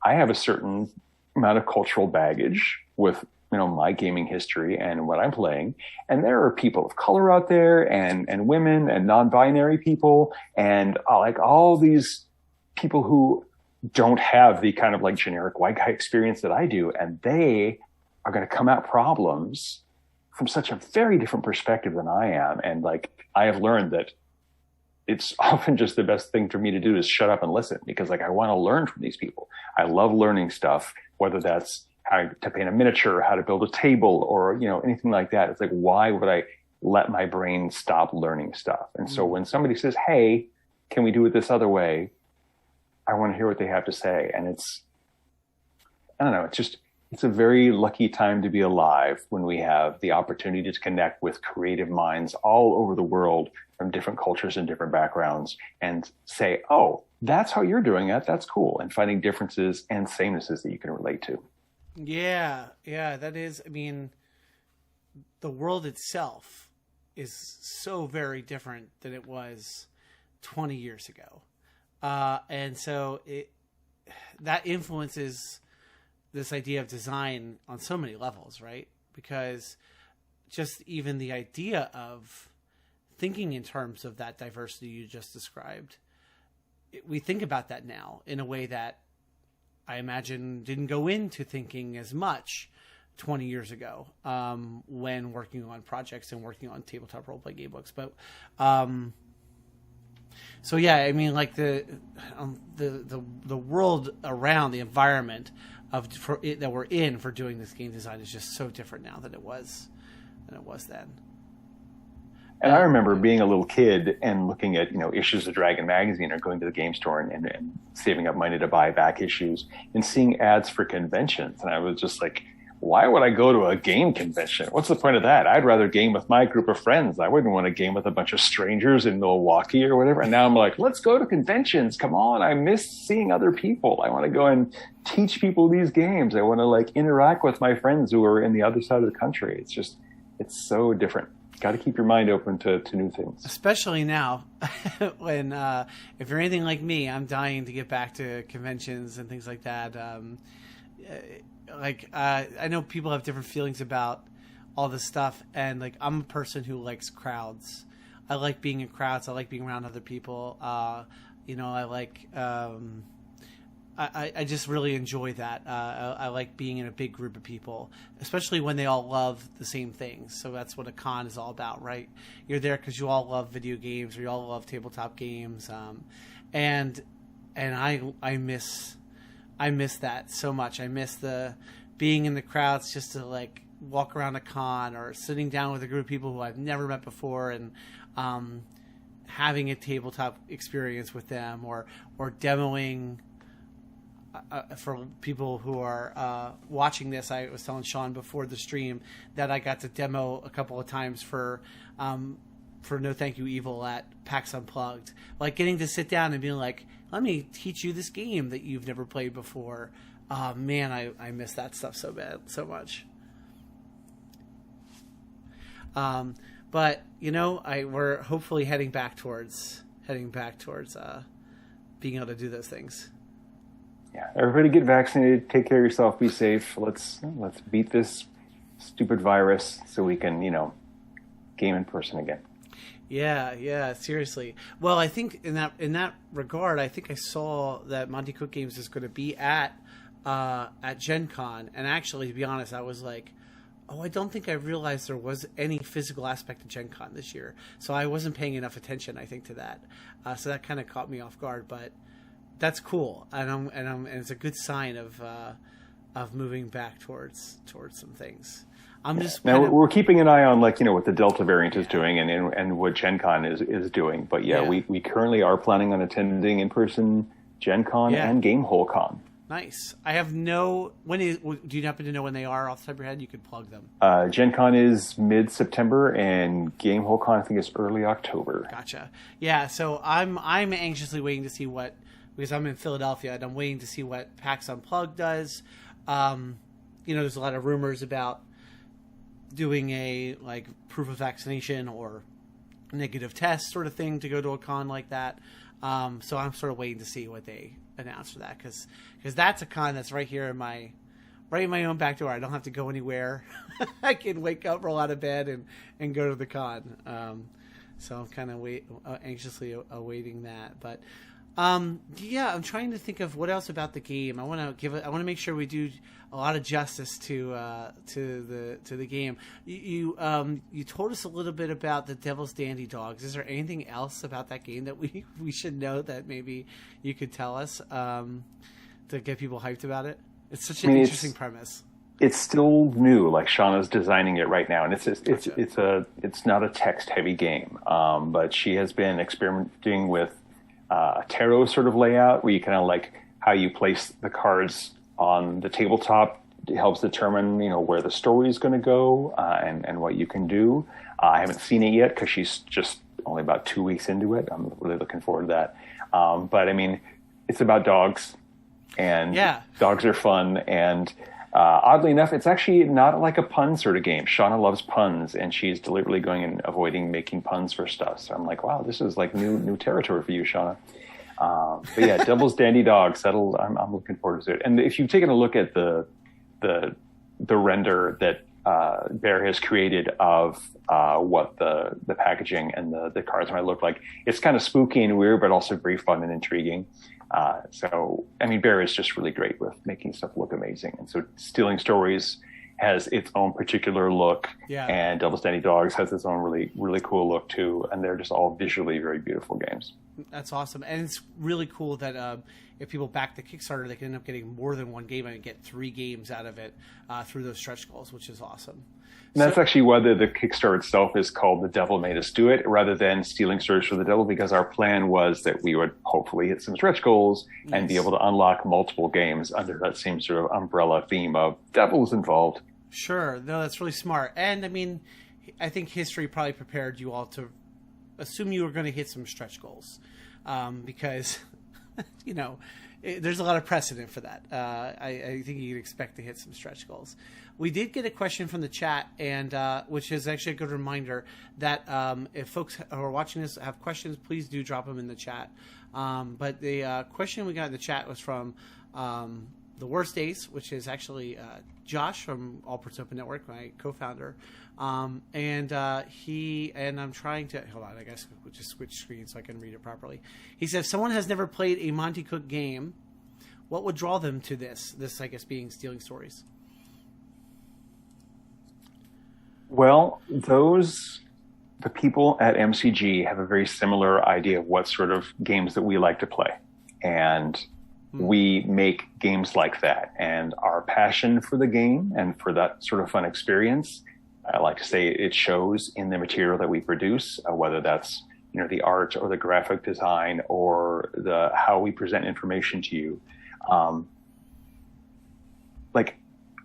I have a certain amount of cultural baggage with, my gaming history and what I'm playing. And there are people of color out there and women and non-binary people and like all these people who don't have the kind of like generic white guy experience that I do. And they are going to come at problems from such a very different perspective than I am. And like, I have learned that it's often just the best thing for me to do is shut up and listen because like, I want to learn from these people. I love learning stuff, whether that's how to paint a miniature, how to build a table or, anything like that. It's like, why would I let my brain stop learning stuff? And so when somebody says, hey, can we do it this other way? I want to hear what they have to say. And I don't know, it's a very lucky time to be alive when we have the opportunity to connect with creative minds all over the world from different cultures and different backgrounds and say, oh, that's how you're doing it. That's cool. And finding differences and samenesses that you can relate to. Yeah, that is, I mean, the world itself is so very different than it was 20 years ago. And so that influences this idea of design on so many levels, right? Because just even the idea of thinking in terms of that diversity you just described, we think about that now in a way that I imagine didn't go into thinking as much 20 years ago when working on projects and working on tabletop role-playing game books. But so yeah, I mean, like the world around, the environment that we're in for doing this game design is just so different now than it was then. And I remember being a little kid and looking at, issues of Dragon magazine or going to the game store and saving up money to buy back issues and seeing ads for conventions. And I was just like, why would I go to a game convention? What's the point of that? I'd rather game with my group of friends. I wouldn't want to game with a bunch of strangers in Milwaukee or whatever. And now I'm like, let's go to conventions. Come on. I miss seeing other people. I want to go and teach people these games. I want to like interact with my friends who are in the other side of the country. It's so different. Got to keep your mind open to new things. Especially now when, if you're anything like me, I'm dying to get back to conventions and things like that. I know people have different feelings about all this stuff. And like, I'm a person who likes crowds. I like being in crowds. I like being around other people. I like, I just really enjoy that. I like being in a big group of people, especially when they all love the same things. So that's what a con is all about, right? You're there because you all love video games or you all love tabletop games. And I miss that so much. I miss the being in the crowds just to like walk around a con or sitting down with a group of people who I've never met before and having a tabletop experience with them or demoing. For people who are watching this, I was telling Sean before the stream that I got to demo a couple of times for for No Thank You Evil at PAX Unplugged. Like getting to sit down and being like, let me teach you this game that you've never played before. Man, I miss that stuff so much. But we're hopefully heading back towards being able to do those things. Yeah, everybody get vaccinated. Take care of yourself. Be safe. Let's beat this stupid virus so we can game in person again. Yeah, seriously. Well, I think in that regard, I think I saw that Monte Cook Games is going to be at Gen Con, and actually, to be honest, I was like, oh, I don't think I realized there was any physical aspect of Gen Con this year, so I wasn't paying enough attention, I think, to that. So that kind of caught me off guard, but that's cool, and it's a good sign of moving back towards some things. I'm just we're keeping an eye on what the Delta variant is doing and what Gen Con is doing. But we currently are planning on attending in person Gen Con and Gamehole Con. Nice. I have do you happen to know when they are off the top of your head? You could plug them. Gen Con is mid-September and Gamehole Con I think is early October. Gotcha. Yeah, so I'm anxiously waiting to see because I'm in Philadelphia and I'm waiting to see what PAX Unplugged does. There's a lot of rumors about doing a proof of vaccination or negative test sort of thing to go to a con like that. So I'm sort of waiting to see what they announce for that because that's a con that's right here in my own back door. I don't have to go anywhere. I can wake up, roll out of bed, and go to the con. So I'm kind of anxiously awaiting that. But I'm trying to think of what else about the game. I want to make sure we do a lot of justice to the game. You told us a little bit about the Devil's Dandy Dogs. Is there anything else about that game that we should know that maybe you could tell us to get people hyped about it? It's such an interesting premise. It's still new. Like Shauna's designing it right now, and it's not a text heavy game. But she has been experimenting with a tarot sort of layout where you kind of how you place the cards on the tabletop. It helps determine where the story is going to go and what you can do. I haven't seen it yet because she's just only about 2 weeks into it. I'm really looking forward to that. But I mean, it's about dogs, and dogs are fun. And oddly enough, it's actually not like a pun sort of game. Shauna loves puns, and she's deliberately going and avoiding making puns for stuff. So I'm like, wow, this is new territory for you, Shauna. But yeah, Devil's Dandy Dogs. I'm looking forward to it. And if you've taken a look at the render that Bear has created of what the packaging and the cards might look like, it's kind of spooky and weird, but also very fun and intriguing. So I mean, Bear is just really great with making stuff look amazing. And so Stealing Stories has its own particular look, and Devil's Dandy Dogs has its own really, really cool look too. And they're just all visually very beautiful games. That's awesome. And it's really cool that if people back the Kickstarter, they can end up getting more than one game and get 3 games out of it through those stretch goals, which is awesome. And that's actually why the Kickstarter itself is called The Devil Made Us Do It, rather than Stealing Stories for the Devil, because our plan was that we would hopefully hit some stretch goals and be able to unlock multiple games under that same sort of umbrella theme of devils involved. Sure. No, that's really smart. And I mean, I think history probably prepared you all to assume you were going to hit some stretch goals because, there's a lot of precedent for that. I think you can expect to hit some stretch goals. We did get a question from the chat, and which is actually a good reminder that if folks who are watching this have questions, please do drop them in the chat. But the question we got in the chat was from The Worst Days, which is actually Josh from All Ports Open Network, my co-founder. And I'm trying to, hold on, I guess we'll just switch screens so I can read it properly. He says, if someone has never played a Monte Cook game, what would draw them to this? This, I guess, being Stealing Stories. Well, the people at MCG have a very similar idea of what sort of games that we like to play. And we make games like that. And our passion for the game and for that sort of fun experience, I like to say it shows in the material that we produce, whether that's the art or the graphic design or how we present information to you.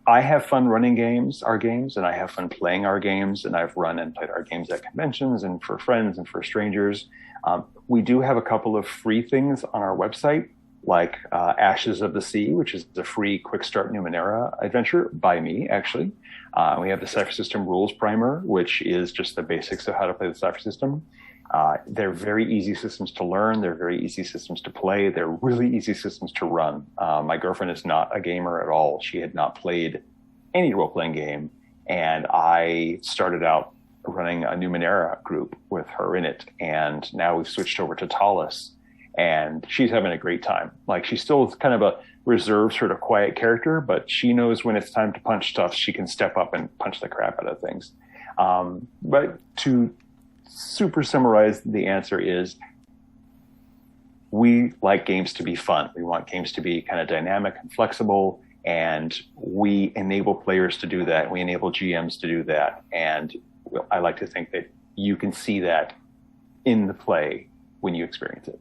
I have fun running our games, and I have fun playing our games, and I've run and played our games at conventions and for friends and for strangers. We do have a couple of free things on our website, like Ashes of the Sea, which is the free Quick Start Numenera adventure by me, actually. We have the Cypher System Rules Primer, which is just the basics of how to play the Cypher System. They're very easy systems to learn. They're very easy systems to play. They're really easy systems to run. My girlfriend is not a gamer at all. She had not played any role-playing game, and I started out running a Numenera group with her in it, and now we've switched over to Ptolus, and she's having a great time. Like, she's still kind of a reserved, sort of quiet character, but she knows when it's time to punch stuff, she can step up and punch the crap out of things. But to super summarize, the answer is we like games to be fun. We want games to be kind of dynamic and flexible, and we enable players to do that. We enable GMs to do that, and I like to think that you can see that in the play when you experience it.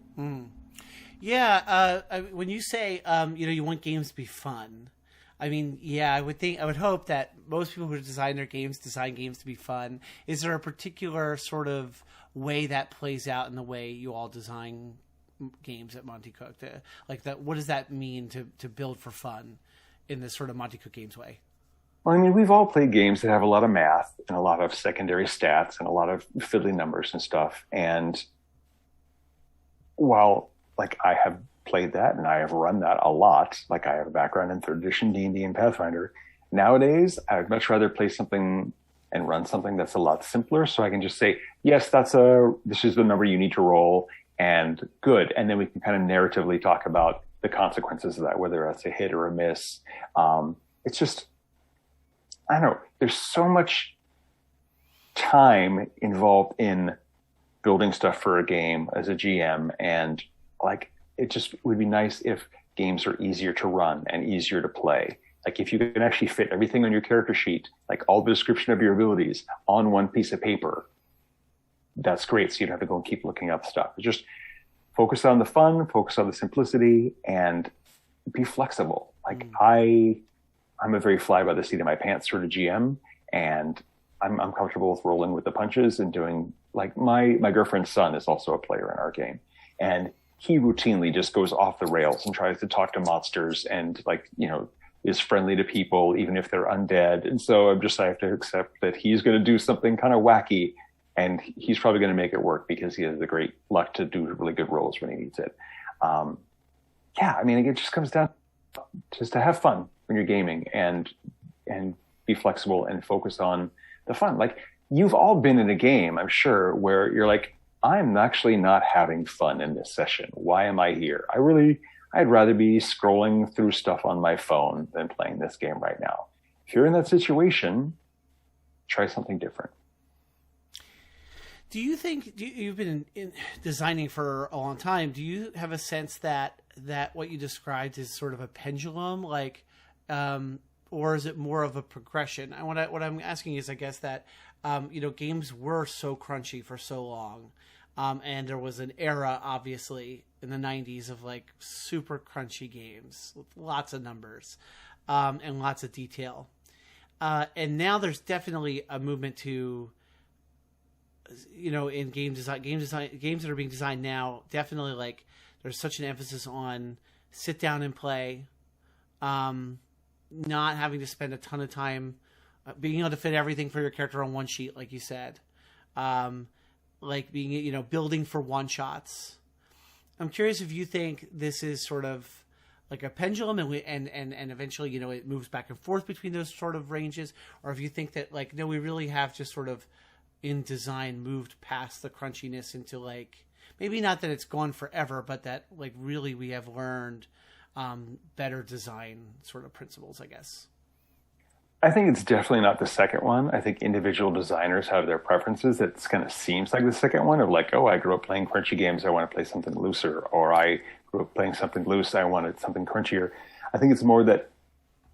Yeah, when you say you want games to be fun, I mean, yeah, I would hope that most people who design their games design games to be fun. Is there a particular sort of way that plays out in the way you all design games at Monte Cook? What does that mean to build for fun in this sort of Monte Cook Games way? Well, I mean, we've all played games that have a lot of math and a lot of secondary stats and a lot of fiddly numbers and stuff. And while, like, I have played that and I have run that a lot, like I have a background in 3rd edition D&D and Pathfinder, nowadays I would much rather play something and run something that's a lot simpler, so I can just say, yes, this is the number you need to roll, and good. And then we can kind of narratively talk about the consequences of that, whether that's a hit or a miss. It's just, I don't know, there's so much time involved in building stuff for a game as a GM, and like, it just would be nice if games are easier to run and easier to play. Like, if you can actually fit everything on your character sheet, like all the description of your abilities on one piece of paper, that's great. So you don't have to go and keep looking up stuff. Just focus on the fun, focus on the simplicity, and be flexible. Like, I'm a very fly by the seat of my pants sort of GM, and I'm comfortable with rolling with the punches and doing, like, my girlfriend's son is also a player in our game, and he routinely just goes off the rails and tries to talk to monsters and, like, is friendly to people, even if they're undead. And so I have to accept that he's going to do something kind of wacky, and he's probably going to make it work because he has the great luck to do really good rolls when he needs it. Yeah, I mean, it just comes down just to have fun when you're gaming and be flexible and focus on the fun. Like, you've all been in a game, I'm sure, where you're like, I'm actually not having fun in this session. Why am I here? I'd rather be scrolling through stuff on my phone than playing this game right now. If you're in that situation, try something different. Do you think, you've been in designing for a long time, do you have a sense that what you described is sort of a pendulum, like, or is it more of a progression? And what I'm asking is, I guess that, games were so crunchy for so long. And there was an era, obviously, in the 90s of, like, super crunchy games with lots of numbers and lots of detail. And now there's definitely a movement to, in games that are being designed now, definitely, like, there's such an emphasis on sit down and play, not having to spend a ton of time being able to fit everything for your character on one sheet, like you said. Like being, building for one-shots. I'm curious if you think this is sort of like a pendulum and eventually, it moves back and forth between those sort of ranges, or if you think that, like, no, we really have just sort of in design moved past the crunchiness into, like, maybe not that it's gone forever, but that, like, really we have learned better design sort of principles, I guess. I think it's definitely not the second one. I think individual designers have their preferences. It kind of seems like the second one of, like, oh, I grew up playing crunchy games, I want to play something looser, or I grew up playing something loose, I wanted something crunchier. I think it's more that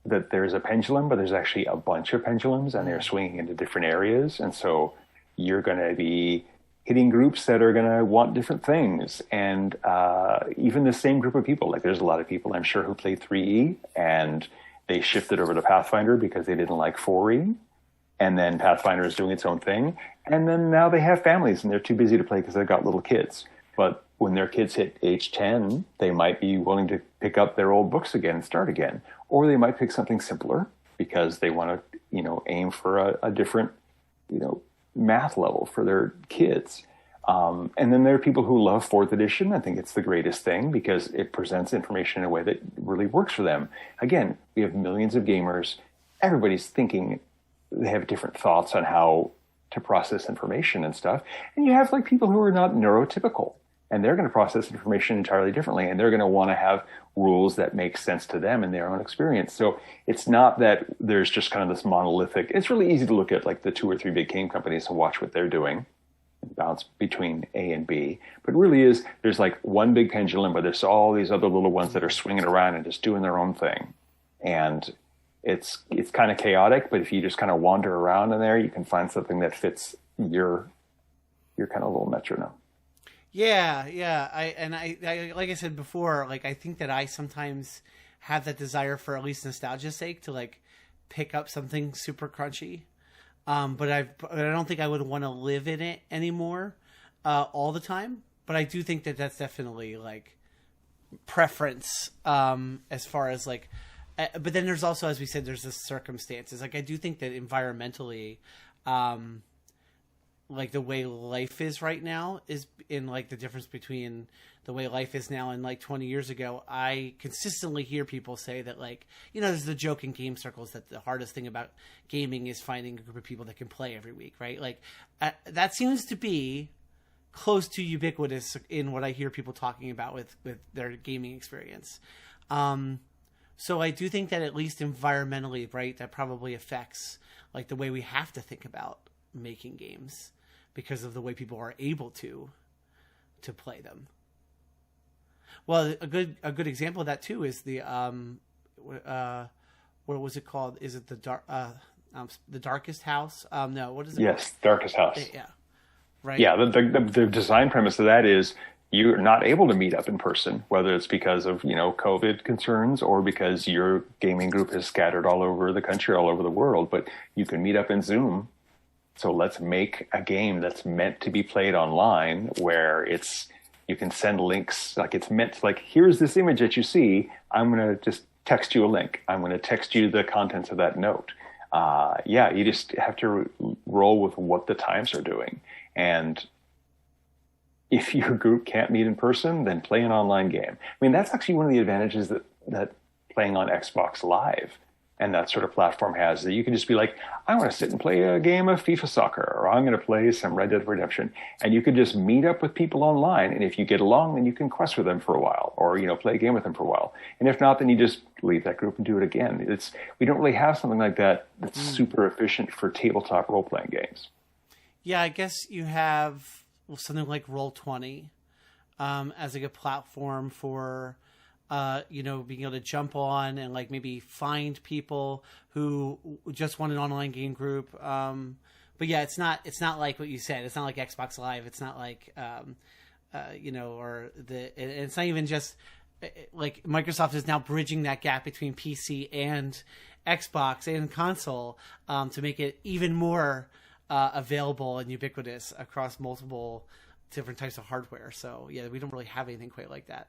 there's a pendulum, but there's actually a bunch of pendulums, and they're swinging into different areas. And so you're going to be hitting groups that are going to want different things. And even the same group of people, like, there's a lot of people, I'm sure, who play 3E, and they shifted over to Pathfinder because they didn't like 4E. And then Pathfinder is doing its own thing. And then now they have families and they're too busy to play because they've got little kids. But when their kids hit age 10, they might be willing to pick up their old books again and start again. Or they might pick something simpler because they want to, aim for a different, math level for their kids. And then there are people who love 4th edition. I think it's the greatest thing because it presents information in a way that really works for them. Again, we have millions of gamers. Everybody's thinking, they have different thoughts on how to process information and stuff. And you have like people who are not neurotypical, and they're going to process information entirely differently. And they're going to want to have rules that make sense to them in their own experience. So it's not that there's just kind of this monolithic, it's really easy to look at like the 2 or 3 big game companies and watch what they're doing and bounce between A and B. But it really is, there's like one big pendulum, but there's all these other little ones that are swinging around and just doing their own thing. And it's kind of chaotic, but if you just kind of wander around in there, you can find something that fits your kind of little metronome. Yeah. I like I said before, like I think that I sometimes have that desire for at least nostalgia's sake to like pick up something super crunchy. But I don't think I would want to live in it anymore all the time. But I do think that that's definitely like preference as far as like. But then there's also, as we said, there's the circumstances. Like I do think that environmentally, like the way life is right now is in like the difference between the way life is now and like 20 years ago. I consistently hear people say that like, there's the joke in game circles that the hardest thing about gaming is finding a group of people that can play every week, right? Like that seems to be close to ubiquitous in what I hear people talking about with their gaming experience. So I do think that at least environmentally, right, that probably affects like the way we have to think about making games because of the way people are able to play them. Well, a good example of that too is the what was it called? Is it the Darkest House? No, what is it? Yes, Darkest House. Yeah, right. Yeah, the design premise of that is you're not able to meet up in person, whether it's because of, COVID concerns or because your gaming group is scattered all over the country, all over the world, but you can meet up in Zoom. So let's make a game that's meant to be played online where you can send links, like it's meant to, like, here's this image that you see. I'm going to just text you a link. I'm going to text you the contents of that note. You just have to roll with what the times are doing. And if your group can't meet in person, then play an online game. I mean, that's actually one of the advantages that playing on Xbox Live and that sort of platform has, that you can just be like, I want to sit and play a game of FIFA Soccer, or I'm going to play some Red Dead Redemption. And you can just meet up with people online. And if you get along, then you can quest with them for a while or, play a game with them for a while. And if not, then you just leave that group and do it again. We don't really have something like that that's super efficient for tabletop role-playing games. Yeah, I guess you have something like Roll20 as like a platform for being able to jump on and like maybe find people who just want an online game group. But yeah, it's not like what you said. It's not like Xbox Live. It's not like it's not even just like Microsoft is now bridging that gap between PC and Xbox and console to make it even more available and ubiquitous across multiple different types of hardware. So yeah, we don't really have anything quite like that.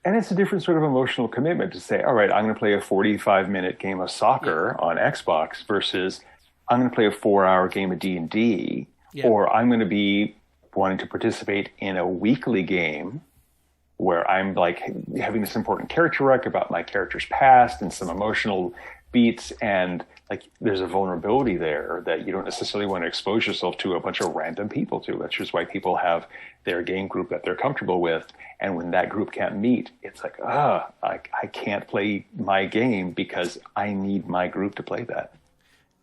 And it's a different sort of emotional commitment to say, all right, I'm going to play a 45-minute game of soccer on Xbox versus I'm going to play a 4-hour game of D&D, or I'm going to be wanting to participate in a weekly game where I'm like having this important character arc about my character's past and some emotional beats, and like there's a vulnerability there that you don't necessarily want to expose yourself to a bunch of random people to. That's just why people have their game group that they're comfortable with, and when that group can't meet, it's like, I can't play my game because I need my group to play that.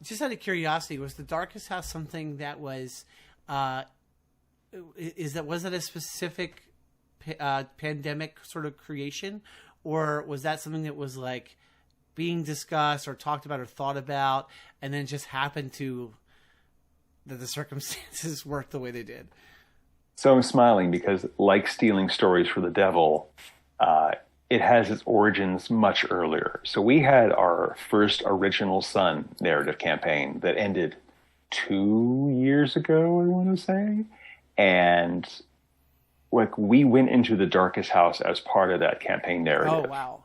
Just out of curiosity, was the Darkest House something that was was that a specific pandemic sort of creation, or was that something that was like being discussed or talked about or thought about, and then just happened to that the circumstances worked the way they did? So I'm smiling because, like stealing stories for the devil, it has its origins much earlier. So we had our first Original Sun narrative campaign that ended 2 years ago, I want to say. And like we went into the Darkest House as part of that campaign narrative. Oh, wow.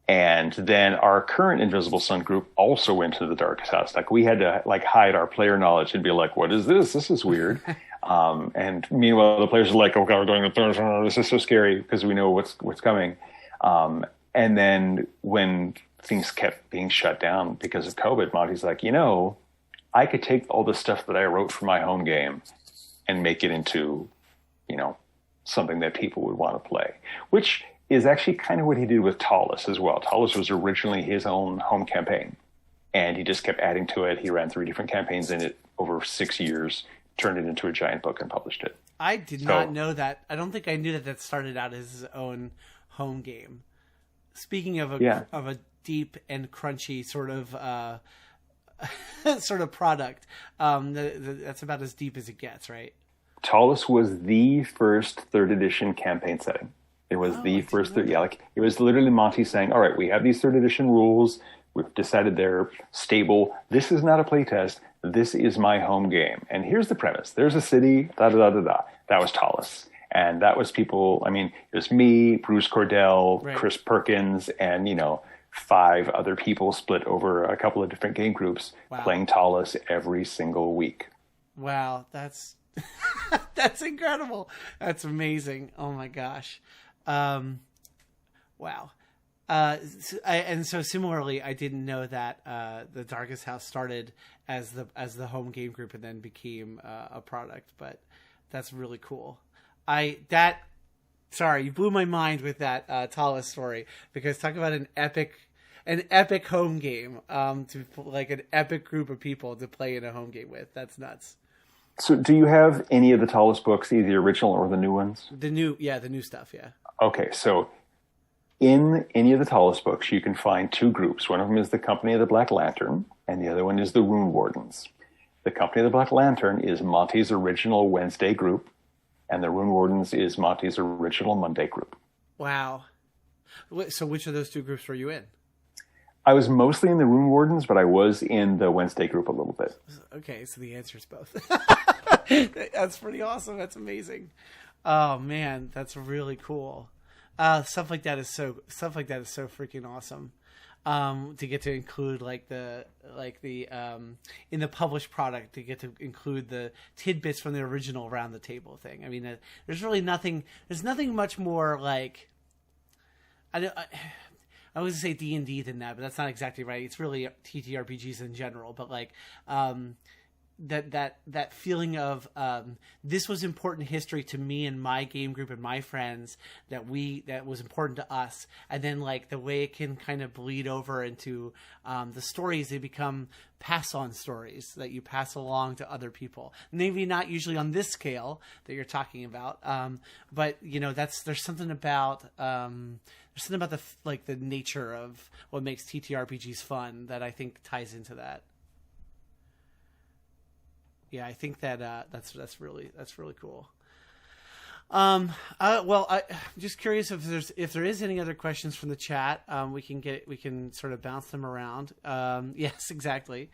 And then our current Invisible Sun group also went to the Darkest House. Like we had to like hide our player knowledge and be like, "What is this? This is weird." And meanwhile, the players are like, "Oh God, we're going to the this is so scary," because we know what's coming. And then when things kept being shut down because of COVID, Monty's like, I could take all the stuff that I wrote for my home game and make it into, something that people would want to play, which is actually kind of what he did with Ptolus as well. Ptolus was originally his own home campaign, and he just kept adding to it. He ran 3 different campaigns in it over 6 years, turned it into a giant book, and published it. I did not know that. I don't think I knew that started out as his own home game. Speaking of a deep and crunchy sort of product, that's about as deep as it gets, right? Ptolus was the first 3rd edition campaign setting. It was the first, it was literally Monte saying, all right, we have these 3rd edition rules. We've decided they're stable. This is not a playtest. This is my home game. And here's the premise. There's a city, da-da-da-da-da. That was Ptolus. And that was people, it was me, Bruce Cordell, right, Chris Perkins, and, 5 other people split over a couple of different game groups, playing Ptolus every single week. Wow, that's that's incredible. That's amazing. Oh my gosh. Wow. So similarly, I didn't know that the Darkest House started as the home game group and then became a product, but that's really cool. You blew my mind with that Ptolus story, because talk about an epic home game, to like an epic group of people to play in a home game with. That's nuts. So do you have any of the Ptolus books, either the original or the new ones? The new stuff, yeah. Okay, so in any of the Ptolus books, you can find 2 groups. One of them is the Company of the Black Lantern, and the other one is the Rune Wardens. The Company of the Black Lantern is Monte's original Wednesday group, and the Rune Wardens is Monte's original Monday group. Wow. So which of those 2 groups were you in? I was mostly in the Rune Wardens, but I was in the Wednesday group a little bit. Okay, so the answer is both. That's pretty awesome. That's amazing. Oh man, that's really cool. Stuff like that is so freaking awesome. To get to include in the published product, to get to include the tidbits from the original around the table thing. There's really nothing. There's nothing much more like. I was going to say D&D than that, but that's not exactly right. It's really TTRPGs in general, but that feeling of this was important history to me and my game group and my friends that was important to us, and then the way it can kind of bleed over into the stories. They become pass-on stories that you pass along to other people. Maybe not usually on this scale that you're talking about, but there's something about the nature of what makes TTRPGs fun that I think ties into that. Yeah, I think that that's really cool. I'm just curious if there is any other questions from the chat. We can sort of bounce them around. Yes, exactly.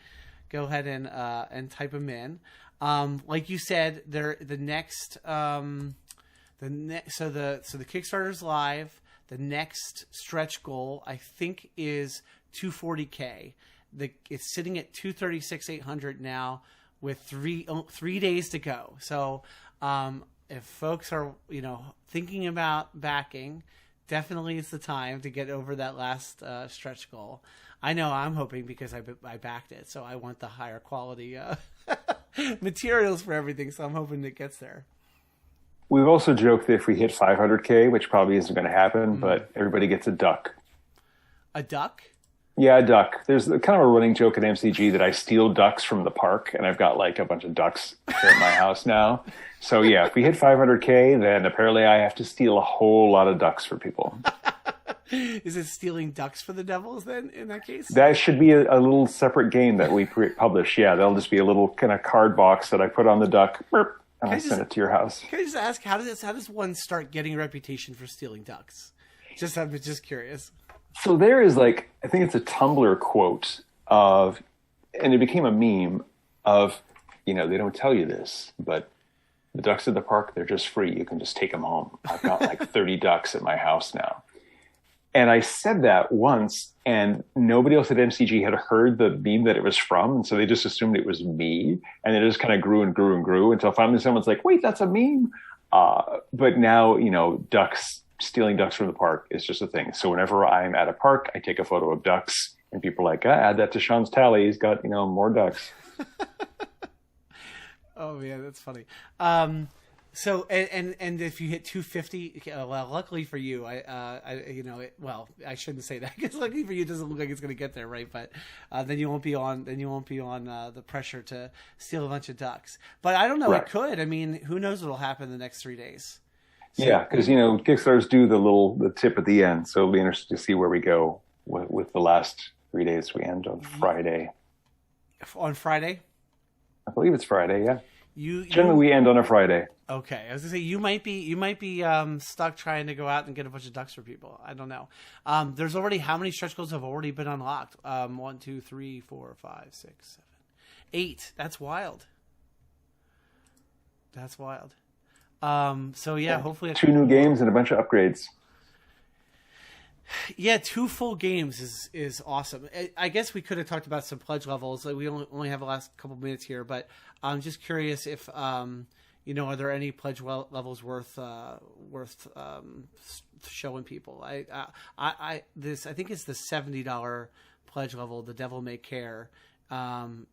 Go ahead and type them in. Like you said, the Kickstarter's live. The next stretch goal, I think, is 240K. It's sitting at 236,800 now, with three days to go. So if folks are thinking about backing, definitely is the time to get over that last stretch goal. I know I'm hoping, because I backed it, so I want the higher quality materials for everything. So I'm hoping it gets there. We've also joked that if we hit 500K, which probably isn't going to happen, but everybody gets a duck. A duck? Yeah, a duck. There's kind of a running joke at MCG that I steal ducks from the park, and I've got a bunch of ducks here at my house now. So yeah, if we hit 500K, then apparently I have to steal a whole lot of ducks for people. Is it stealing ducks for the devils then, in that case? That should be a little separate game that we publish. Yeah, that'll just be a little kind of card box that I put on the duck. Burp. And I send it to your house. Can I just ask, how does one start getting a reputation for stealing ducks? I'm just curious. So there is I think it's a Tumblr quote of, and it became a meme of, they don't tell you this, but the ducks at the park, they're just free. You can just take them home. I've got 30 ducks at my house now. And I said that once, and nobody else at MCG had heard the meme that it was from. And so they just assumed it was me. And it just kind of grew and grew and grew until finally someone's like, wait, that's a meme. But now, stealing ducks from the park is just a thing. So whenever I'm at a park, I take a photo of ducks, and people are like, add that to Sean's tally. He's got, more ducks. Oh man, that's funny. So and if you hit 250, well, luckily for you, I shouldn't say that because luckily for you, it doesn't look like it's going to get there, right? But then you won't be on the pressure to steal a bunch of ducks. But I don't know, right. It could. I mean, who knows what'll happen in the next 3 days? So, yeah, because Kickstarters do the tip at the end, so it'll be interesting to see where we go with the last 3 days. We end on Friday. On Friday? I believe it's Friday. Yeah. Generally, we end on a Friday. Okay, I was gonna say you might be stuck trying to go out and get a bunch of ducks for people. I don't know. There's already how many stretch goals have already been unlocked? 1, 2, 3, 4, 5, 6, 7, 8. That's wild. That's wild. So yeah, hopefully 2 new games and a bunch of upgrades. Yeah, 2 full games is awesome. I guess we could have talked about some pledge levels. We only have the last couple minutes here, but I'm just curious if are there any pledge levels worth showing people? I think it's the $70 pledge level. The Devil May Care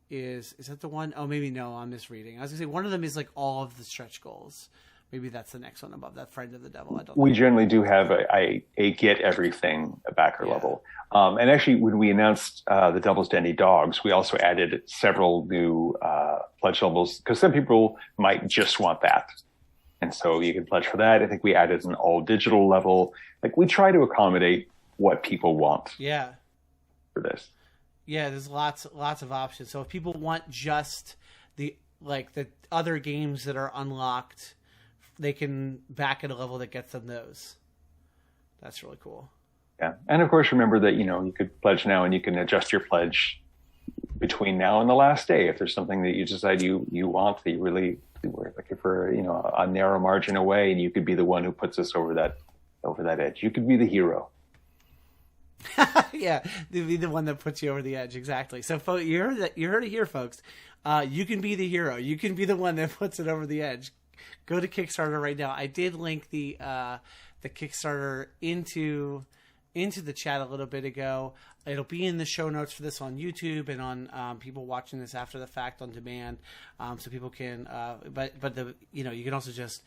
is that the one? Oh, maybe no. I'm misreading. I was gonna say one of them is like all of the stretch goals. Maybe that's the next one above that. Friend of the Devil. I don't know. We generally do have a get everything backer level. And actually, when we announced the Devil's Dandy Dogs, we also added several new pledge levels because some people might just want that. And so you can pledge for that. I think we added an all digital level. We try to accommodate what people want. Yeah. For this. Yeah, there's lots of options. So if people want just the other games that are unlocked, they can back at a level that gets them those. That's really cool. Yeah. And of course, remember that, you could pledge now and you can adjust your pledge between now and the last day. If there's something that you decide you want, that you really were looking for, a narrow margin away, and you could be the one who puts us over that edge. You could be the hero. Yeah. Be the one that puts you over the edge. Exactly. So you heard it here, folks. You can be the hero. You can be the one that puts it over the edge. Go to Kickstarter right now. I did link the Kickstarter into the chat a little bit ago. It'll be in the show notes for this on YouTube and on people watching this after the fact on demand, so people can. But you can also just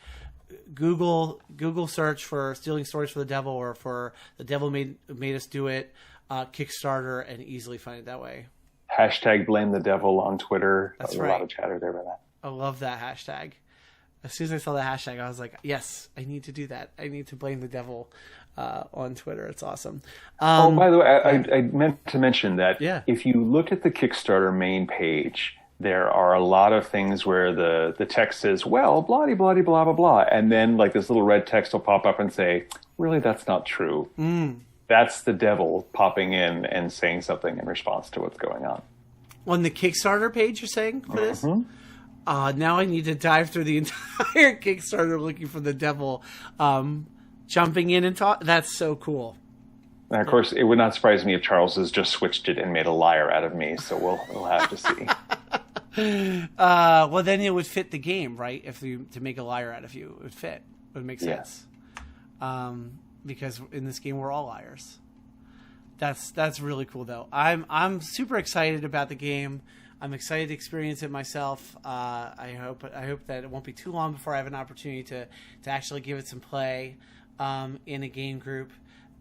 Google search for Stealing Stories for the Devil or for The Devil Made Us Do It Kickstarter and easily find it that way. Hashtag blame the devil on Twitter. That's right. A lot of chatter there about that. I love that hashtag. As soon as I saw the hashtag, I was like, yes, I need to do that. I need to blame the devil on Twitter. It's awesome. By the way, I meant to mention that if you look at the Kickstarter main page, there are a lot of things where the text says, well, blah, blah, blah, blah, blah. And then this little red text will pop up and say, really, that's not true. That's the devil popping in and saying something in response to what's going on. On the Kickstarter page, you're saying, for this? Now I need to dive through the entire Kickstarter looking for the devil jumping in and talk. That's so cool. And of course, it would not surprise me if Charles has just switched it and made a liar out of me. So we'll have to see. Well, then it would fit the game, right? To make a liar out of you, it would fit. It would make sense. Because in this game, we're all liars. That's really cool, though. I'm super excited about the game. I'm excited to experience it myself. I hope that it won't be too long before I have an opportunity to actually give it some play in a game group.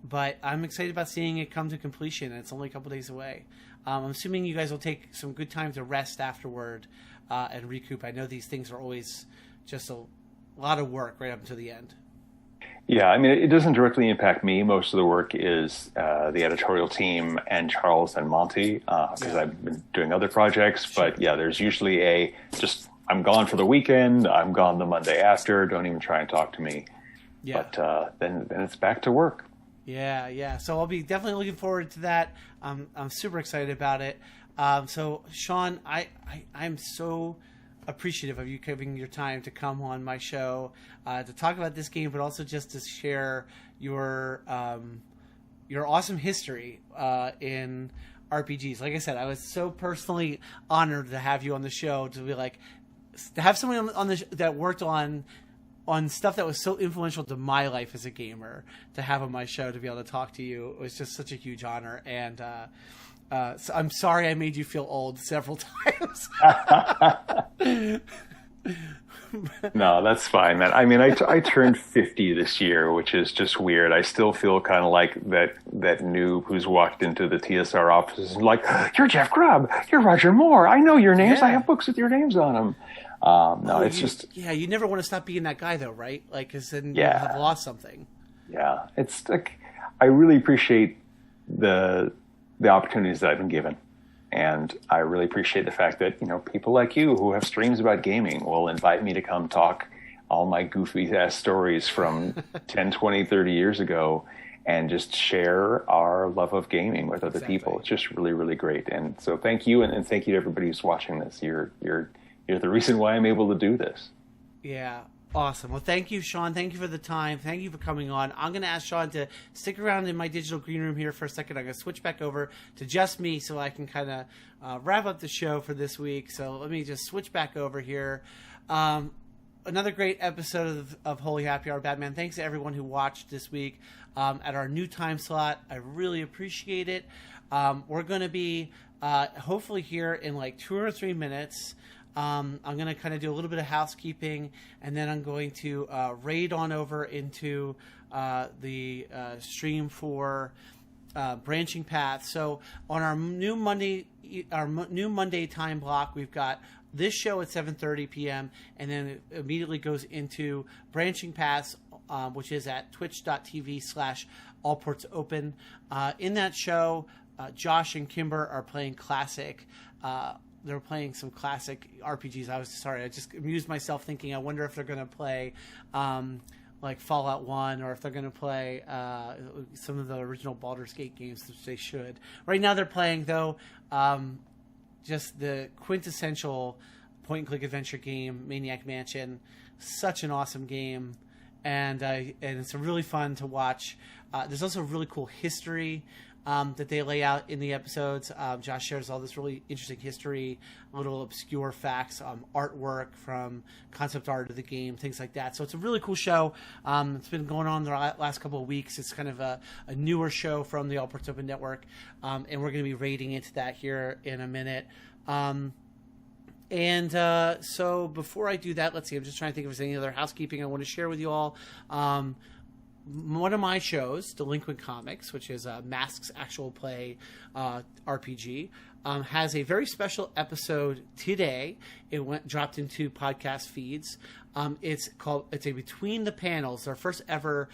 But I'm excited about seeing it come to completion. It's only a couple days away. I'm assuming you guys will take some good time to rest afterward and recoup. I know these things are always just a lot of work right up until the end. Yeah, I mean, it doesn't directly impact me. Most of the work is the editorial team and Charles and Monte, because I've been doing other projects. But yeah, there's usually I'm gone for the weekend. I'm gone the Monday after. Don't even try and talk to me. Yeah. But then it's back to work. Yeah. So I'll be definitely looking forward to that. I'm super excited about it. So Sean, I'm so appreciative of you giving your time to come on my show to talk about this game, but also just to share your awesome history in RPGs. Like I said, I was so personally honored to have you on the show, to be like, to have someone on the that worked on stuff that was so influential to my life as a gamer, to have on my show, to be able to talk to you. It was just such a huge honor. And so I'm sorry I made you feel old several times. No, that's fine, man. I mean, I turned 50 this year, which is just weird. I still feel kind of like that noob who's walked into the TSR offices and like, you're Jeff Grubb, you're Roger Moore. I know your names. Yeah. I have books with your names on them. You never want to stop being that guy, though, right? Like, because then you Yeah. have lost something. Yeah, it's like, I really appreciate the opportunities that I've been given. And I really appreciate the fact that, people like you who have streams about gaming will invite me to come talk all my goofy ass stories from 10, 20, 30 years ago and just share our love of gaming with other people. It's just really, really great. And so thank you. And thank you to everybody who's watching this. You're the reason why I'm able to do this. Yeah. Awesome. Well, thank you, Sean. Thank you for the time. Thank you for coming on. I'm going to ask Sean to stick around in my digital green room here for a second. I'm going to switch back over to just me so I can kind of wrap up the show for this week. So let me just switch back over here. Another great episode of Holy Happy Hour Batman. Thanks to everyone who watched this week at our new time slot. I really appreciate it. We're going to be hopefully here in like 2 or 3 minutes. I'm going to kind of do a little bit of housekeeping, and then I'm going to raid on over into the stream for branching paths. So on our new Monday time block, we've got this show at 7:30 p.m. and then it immediately goes into branching paths, which is at twitch.tv/allportsopen. In that show, Josh and Kimber are playing classic. They're playing some classic RPGs. I just amused myself thinking, I wonder if they're going to play like Fallout 1, or if they're going to play some of the original Baldur's Gate games, which they should. Right now they're playing, though, just the quintessential point-and-click adventure game, Maniac Mansion. Such an awesome game, and it's really fun to watch. There's also a really cool history that they lay out in the episodes. Josh shares all this really interesting history, little obscure facts, artwork from concept art of the game, things like that. So it's a really cool show. It's been going on the last couple of weeks. It's kind of a newer show from the All Ports Open Network, and we're going to be raiding into that here in a minute. So before I do that, let's see. I'm just trying to think if there's any other housekeeping I want to share with you all. One of my shows, Delinquent Comics, which is Mask's actual play RPG, has a very special episode today. It dropped into podcast feeds. It's a Between the Panels, our first ever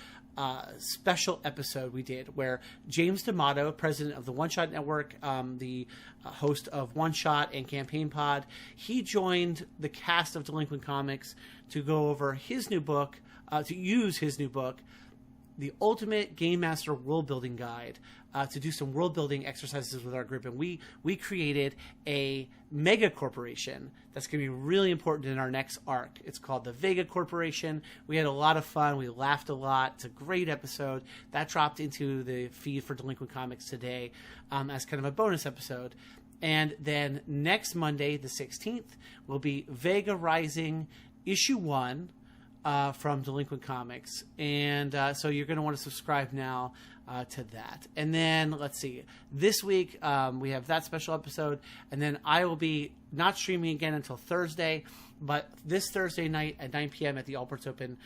special episode we did, where James D'Amato, president of the One Shot Network, the host of One Shot and Campaign Pod, he joined the cast of Delinquent Comics to go over his new book, to use his new book, The Ultimate Game Master World Building Guide, to do some world building exercises with our group. And we created a mega corporation that's going to be really important in our next arc. It's called the Vega Corporation. We had a lot of fun. We laughed a lot. It's a great episode. That dropped into the feed for Delinquent Comics today as kind of a bonus episode. And then next Monday, the 16th, will be Vega Rising Issue 1, from Delinquent Comics. And so you're going to want to subscribe now to that. And then, let's see, this week we have that special episode, and then I will be not streaming again until Thursday, but this Thursday night at 9 p.m. at the All Ports Open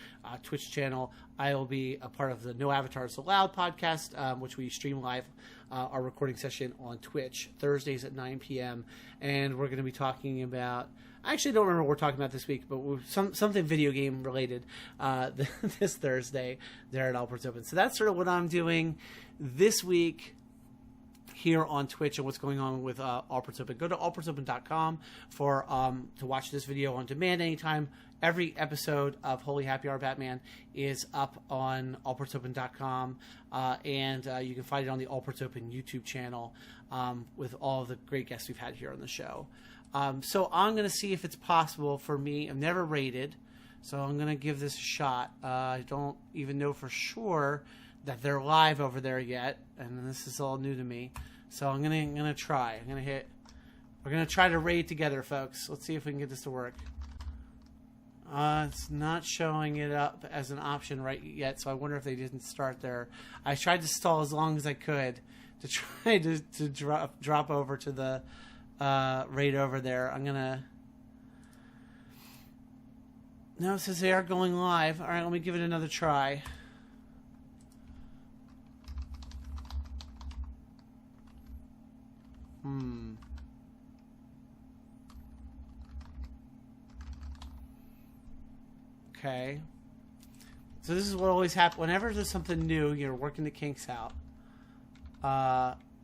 Twitch channel, I will be a part of the No Avatars Allowed podcast, which we stream live our recording session on Twitch, Thursdays at 9 p.m. And we're going to be talking about, I actually don't remember what we're talking about this week, but something video game related this Thursday there at All Ports Open. So that's sort of what I'm doing this week here on Twitch and what's going on with All Ports Open. Go to allportsopen.com to watch this video on demand anytime every episode of Holy Happy Hour Batman is up on allportsopen.com, and you can find it on the All Ports Open YouTube channel with all the great guests we've had here on the show. So I'm going to see if it's possible for me. I've never raided, so I'm going to give this a shot. I don't even know for sure that they're live over there yet, and this is all new to me. So I'm gonna try. We're gonna try to raid together, folks. Let's see if we can get this to work. It's not showing it up as an option right yet, so I wonder if they didn't start there. I tried to stall as long as I could to try to drop over to the raid over there. No, it says they are going live. All right, let me give it another try. Okay. So this is what always happens. Whenever there's something new, you're working the kinks out.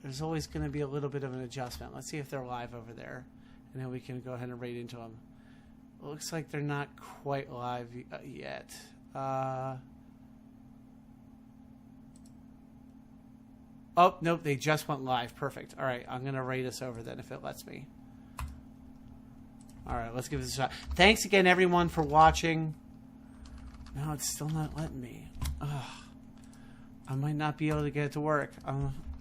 There's always going to be a little bit of an adjustment. Let's see if they're live over there. And then we can go ahead and raid into them. It looks like they're not quite live yet. Oh, nope, they just went live. Perfect. All right, I'm going to raid us over then if it lets me. All right, let's give this a shot. Thanks again, everyone, for watching. No, it's still not letting me. Ugh. I might not be able to get it to work.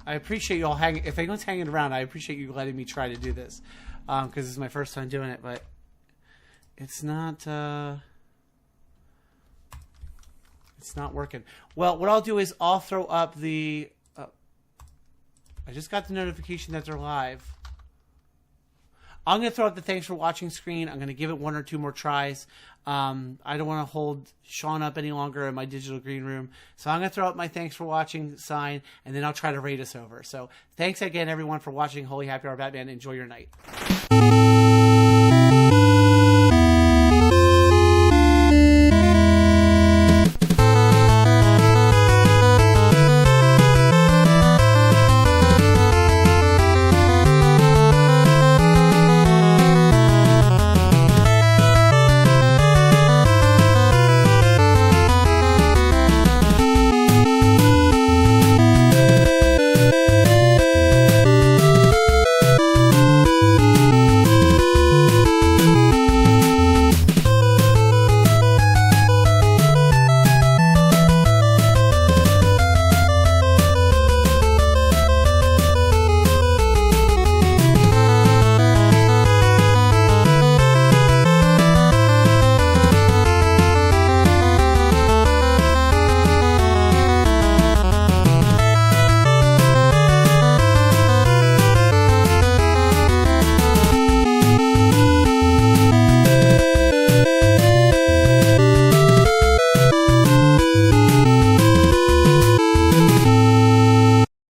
I appreciate you all hanging. If anyone's hanging around, I appreciate you letting me try to do this. Because this is my first time doing it, but it's not working. Well, what I'll do is I'll throw up the... I just got the notification that they're live. I'm going to throw up the thanks for watching screen. I'm going to give it 1 or 2 more tries. I don't want to hold Sean up any longer in my digital green room. So I'm going to throw up my thanks for watching sign, and then I'll try to raid us over. So thanks again, everyone, for watching Holy Happy Hour Batman. Enjoy your night.